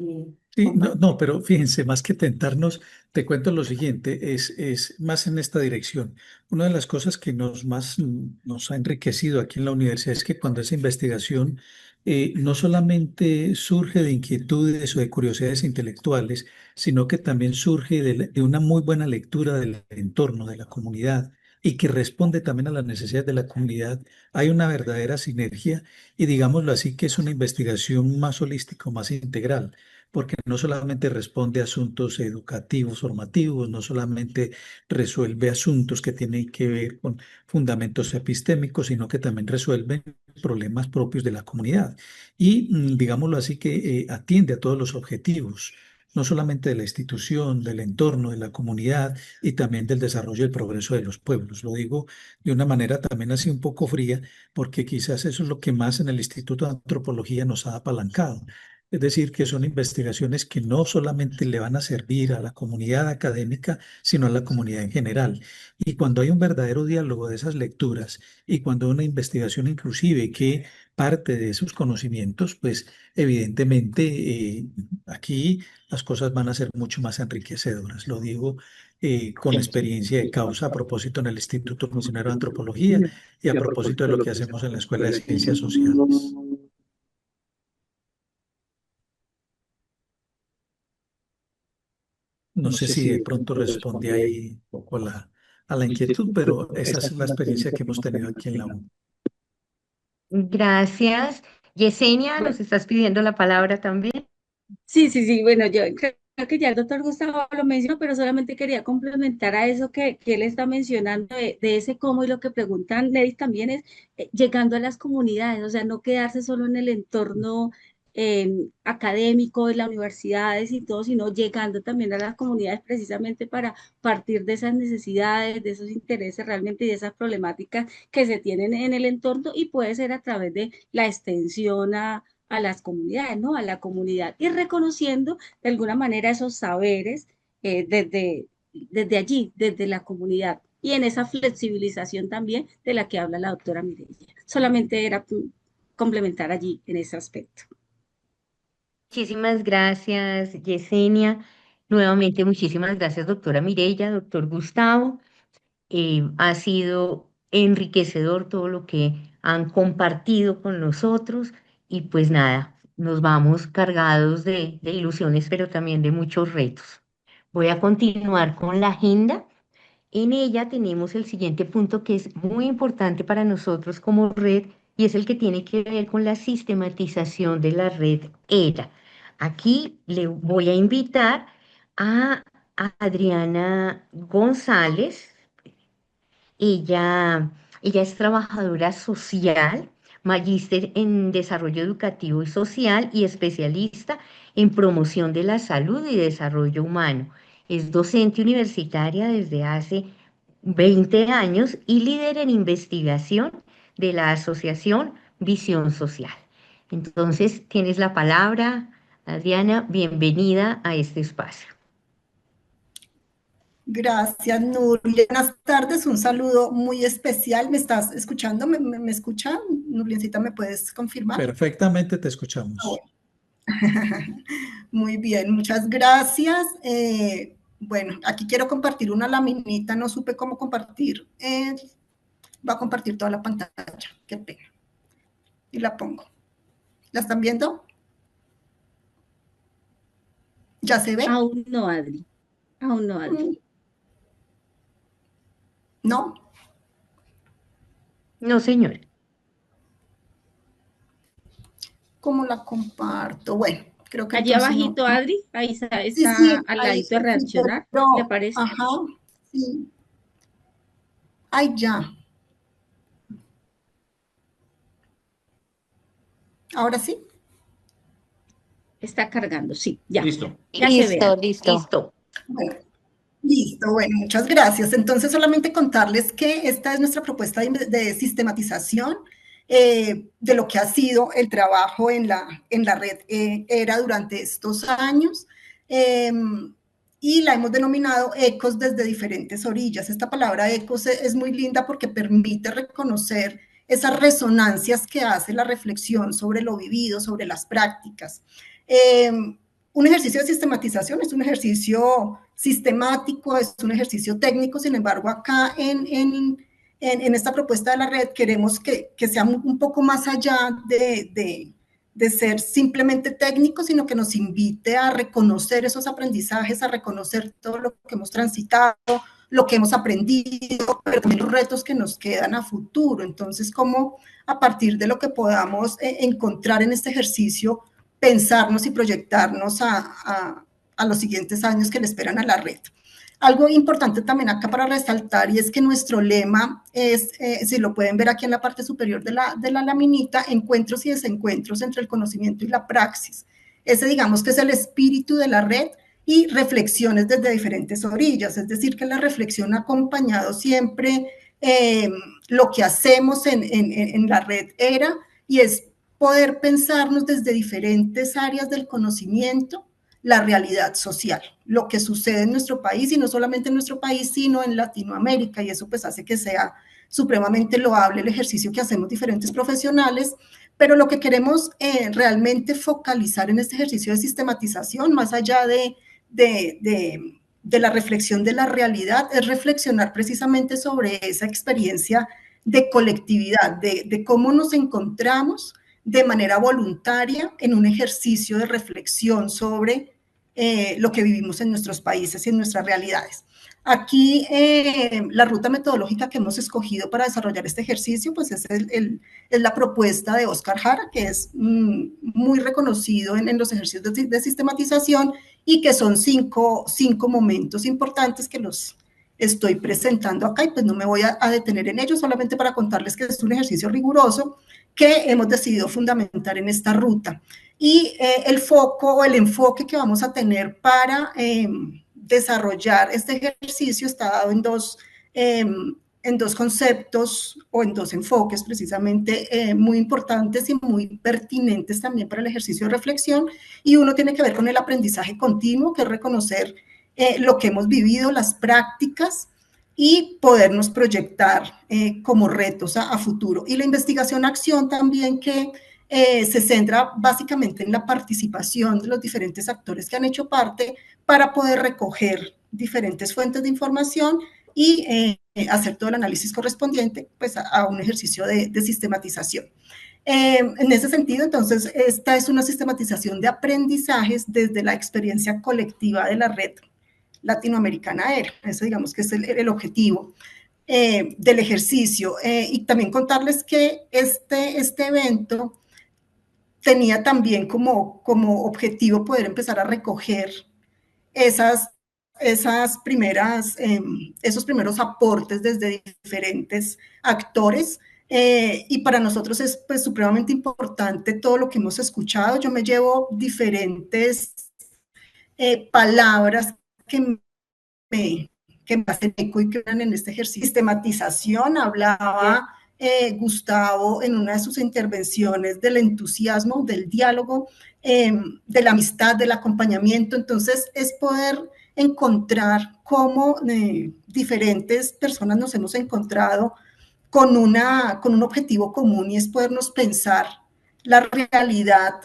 Sí, no, compartir. no, pero fíjense, más que tentarnos, te cuento lo siguiente, es más en esta dirección. Una de las cosas que nos ha enriquecido aquí en la universidad es que cuando esa investigación no solamente surge de inquietudes o de curiosidades intelectuales, sino que también surge de una muy buena lectura del entorno, de la comunidad, y que responde también a las necesidades de la comunidad, hay una verdadera sinergia y digámoslo así que es una investigación más holística, más integral, porque no solamente responde a asuntos educativos, formativos, no solamente resuelve asuntos que tienen que ver con fundamentos epistémicos, sino que también resuelve problemas propios de la comunidad y, digámoslo así, que atiende a todos los objetivos, no solamente de la institución, del entorno, de la comunidad y también del desarrollo y el progreso de los pueblos. Lo digo de una manera también así un poco fría, porque quizás eso es lo que más en el Instituto de Antropología nos ha apalancado. Es decir, que son investigaciones que no solamente le van a servir a la comunidad académica, sino a la comunidad en general. Y cuando hay un verdadero diálogo de esas lecturas y cuando una investigación inclusive que parte de esos conocimientos, pues evidentemente aquí las cosas van a ser mucho más enriquecedoras. Lo digo con experiencia de causa a propósito en el Instituto Misionero de Antropología y a propósito de lo que hacemos en la Escuela de Ciencias Sociales. No sé si de pronto responde ahí un poco a la inquietud, pero esa es la experiencia que hemos tenido aquí en la U. Gracias. Yesenia, nos estás pidiendo la palabra también. Sí, sí, sí, bueno, yo creo que ya el doctor Gustavo lo mencionó, pero solamente quería complementar a eso que él está mencionando de ese cómo y lo que preguntan Neddy también es llegando a las comunidades, o sea, no quedarse solo en el entorno académico de las universidades y todo, sino llegando también a las comunidades precisamente para partir de esas necesidades, de esos intereses realmente y de esas problemáticas que se tienen en el entorno y puede ser a través de la extensión a las comunidades, ¿no? A la comunidad y reconociendo de alguna manera esos saberes desde allí, desde la comunidad y en esa flexibilización también de la que habla la doctora Mireya. Solamente era complementar allí en ese aspecto. Muchísimas gracias, Yesenia. Nuevamente, muchísimas gracias, doctora Mireya, doctor Gustavo. Ha sido enriquecedor todo lo que han compartido con nosotros y pues nada, nos vamos cargados de ilusiones, pero también de muchos retos. Voy a continuar con la agenda. En ella tenemos el siguiente punto que es muy importante para nosotros como red y es el que tiene que ver con la sistematización de la red ERA. Aquí le voy a invitar a Adriana González. Ella es trabajadora social, magíster en desarrollo educativo y social y especialista en promoción de la salud y desarrollo humano. Es docente universitaria desde hace 20 años y líder en investigación de la Asociación Visión Social. Entonces, tienes la palabra, Adriana, bienvenida a este espacio. Gracias, Nuria. Buenas tardes, un saludo muy especial. ¿Me estás escuchando? ¿Me escuchan? Nuriencita, ¿me puedes confirmar? Perfectamente te escuchamos. Muy bien, muchas gracias. Bueno, aquí quiero compartir una laminita, no supe cómo compartir. Voy a compartir toda la pantalla, qué pena. Y la pongo. ¿La están viendo? ¿Ya se ve? Aún no, Adri. Aún no, Adri. ¿No? No, señora. ¿Cómo la comparto? Bueno, creo que Allí entonces abajito, no. Adri, ahí está Sí, sí, al ahí, ladito de sí, reaccionar, pero, ¿le parece? ajá, sí. Ay, ya. ¿Ahora sí? Está cargando, sí, ya. Listo. Ya se ve. Listo. Bueno, listo, bueno, muchas gracias. Entonces, solamente contarles que esta es nuestra propuesta de sistematización de lo que ha sido el trabajo en la red ERA durante estos años. Y la hemos denominado ecos desde diferentes orillas. Esta palabra ecos es muy linda porque permite reconocer esas resonancias que hace la reflexión sobre lo vivido, sobre las prácticas. Un ejercicio de sistematización es un ejercicio sistemático, es un ejercicio técnico, sin embargo, acá en esta propuesta de la red queremos que sea un poco más allá de ser simplemente técnico, sino que nos invite a reconocer esos aprendizajes, a reconocer todo lo que hemos transitado, lo que hemos aprendido, pero también los retos que nos quedan a futuro. Entonces, cómo a partir de lo que podamos encontrar en este ejercicio, pensarnos y proyectarnos a los siguientes años que le esperan a la red. Algo importante también acá para resaltar, y es que nuestro lema es, si lo pueden ver aquí en la parte superior de la laminita, encuentros y desencuentros entre el conocimiento y la praxis. Ese, digamos, que es el espíritu de la red, y reflexiones desde diferentes orillas, es decir, que la reflexión ha acompañado siempre lo que hacemos en la red ERA, y es poder pensarnos desde diferentes áreas del conocimiento la realidad social, lo que sucede en nuestro país, y no solamente en nuestro país, sino en Latinoamérica, y eso pues hace que sea supremamente loable el ejercicio que hacemos diferentes profesionales, pero lo que queremos realmente focalizar en este ejercicio de sistematización, más allá de la reflexión de la realidad, es reflexionar precisamente sobre esa experiencia de colectividad, de cómo nos encontramos de manera voluntaria en un ejercicio de reflexión sobre lo que vivimos en nuestros países y en nuestras realidades. Aquí la ruta metodológica que hemos escogido para desarrollar este ejercicio pues es la propuesta de Oscar Jara, que es muy reconocido en los ejercicios de sistematización, y que son cinco momentos importantes que los estoy presentando acá, y pues no me voy a detener en ellos, solamente para contarles que es un ejercicio riguroso que hemos decidido fundamentar en esta ruta. Y el foco o el enfoque que vamos a tener para desarrollar este ejercicio está dado en dos conceptos o en dos enfoques precisamente muy importantes y muy pertinentes también para el ejercicio de reflexión, y uno tiene que ver con el aprendizaje continuo, que es reconocer lo que hemos vivido, las prácticas, y podernos proyectar como retos a futuro. Y la investigación-acción también, que se centra básicamente en la participación de los diferentes actores que han hecho parte para poder recoger diferentes fuentes de información y hacer todo el análisis correspondiente pues, a un ejercicio de sistematización. En ese sentido, entonces, esta es una sistematización de aprendizajes desde la experiencia colectiva de la red latinoamericana ERA. Eso digamos que es el objetivo del ejercicio. Y también contarles que este evento tenía también como objetivo poder empezar a recoger esos primeros aportes desde diferentes actores, y para nosotros es pues supremamente importante todo lo que hemos escuchado. Yo me llevo diferentes palabras que me hacen eco y que van en este ejercicio. Sistematización, hablaba Gustavo en una de sus intervenciones del entusiasmo, del diálogo, de la amistad, del acompañamiento. Entonces es poder encontrar cómo diferentes personas nos hemos encontrado con un objetivo común, y es podernos pensar la realidad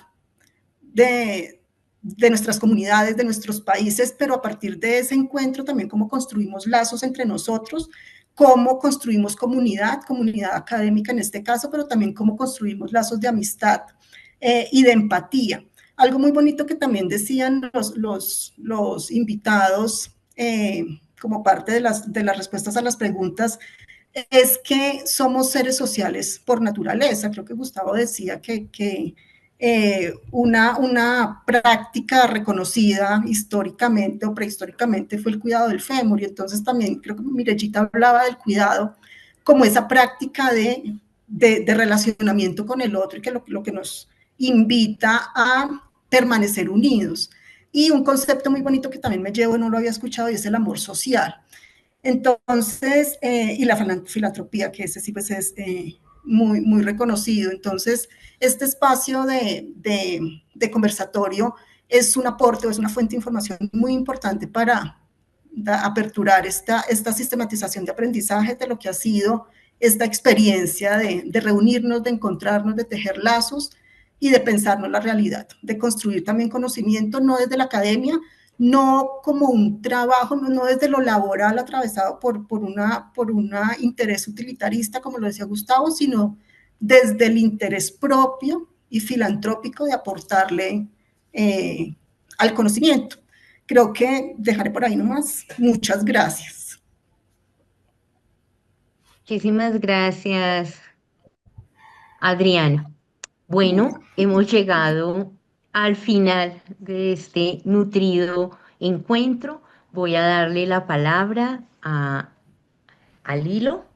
de nuestras comunidades, de nuestros países, pero a partir de ese encuentro también cómo construimos lazos entre nosotros, cómo construimos comunidad académica en este caso, pero también cómo construimos lazos de amistad y de empatía. Algo muy bonito que también decían los invitados como parte de las respuestas a las preguntas, es que somos seres sociales por naturaleza. Creo que Gustavo decía que una práctica reconocida históricamente o prehistóricamente fue el cuidado del fémur, y entonces también creo que Mirellita hablaba del cuidado como esa práctica de relacionamiento con el otro, y que lo que nos invita a permanecer unidos. Y un concepto muy bonito que también me llevo, no lo había escuchado, y es el amor social. Entonces, y la filantropía, que ese sí pues es muy, muy reconocido. Entonces, este espacio de conversatorio es un aporte o es una fuente de información muy importante para aperturar esta sistematización de aprendizaje de lo que ha sido esta experiencia de reunirnos, de encontrarnos, de tejer lazos y de pensarnos la realidad, de construir también conocimiento, no desde la academia, no como un trabajo, no desde lo laboral atravesado por un interés utilitarista, como lo decía Gustavo, sino desde el interés propio y filantrópico de aportarle al conocimiento. Creo que dejaré por ahí nomás. Muchas gracias. Muchísimas gracias, Adriana. Bueno, hemos llegado al final de este nutrido encuentro. Voy a darle la palabra a Lilo.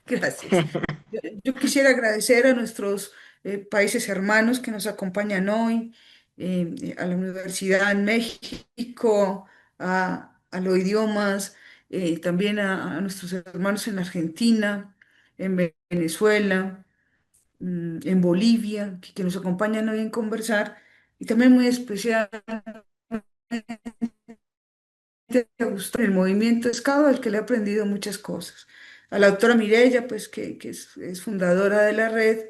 Gracias. Yo quisiera agradecer a nuestros países hermanos que nos acompañan hoy, a la Universidad en México, a los idiomas, también a nuestros hermanos en Argentina, en Venezuela, en Bolivia, que nos acompañan hoy en conversar, y también muy especial a Gustavo, el movimiento Escado, al que le he aprendido muchas cosas. A la doctora Mirella, pues que es fundadora de la red,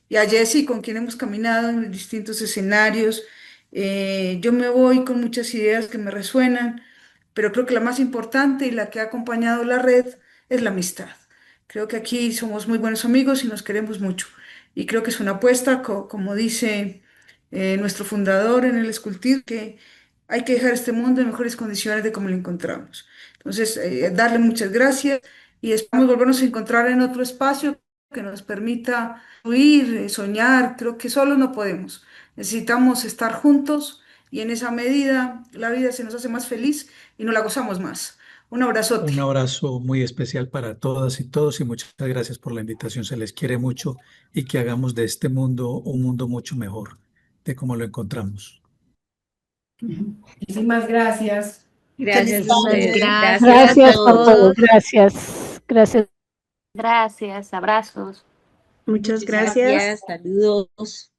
y a Jessy, con quien hemos caminado en distintos escenarios. Yo me voy con muchas ideas que me resuenan, pero creo que la más importante y la que ha acompañado la red es la amistad. Creo que aquí somos muy buenos amigos y nos queremos mucho. Y creo que es una apuesta, como dice nuestro fundador en el Escultir, que hay que dejar este mundo en mejores condiciones de como lo encontramos. Entonces, darle muchas gracias y esperamos volvernos a encontrar en otro espacio que nos permita fluir, soñar. Creo que solos no podemos. Necesitamos estar juntos y en esa medida la vida se nos hace más feliz y nos la gozamos más. Un Un abrazote. abrazo muy especial para todas y todos y muchas gracias por la invitación. Se les quiere mucho y que hagamos de este mundo un mundo mucho mejor de como lo encontramos. Muchísimas gracias. Feliz Gracias a Muchísimas ustedes. tarde. gracias a Gracias a Gracias por todo, todos. todos. gracias, gracias. Gracias, abrazos. Muchas Muchas gracias. gracias. Saludos.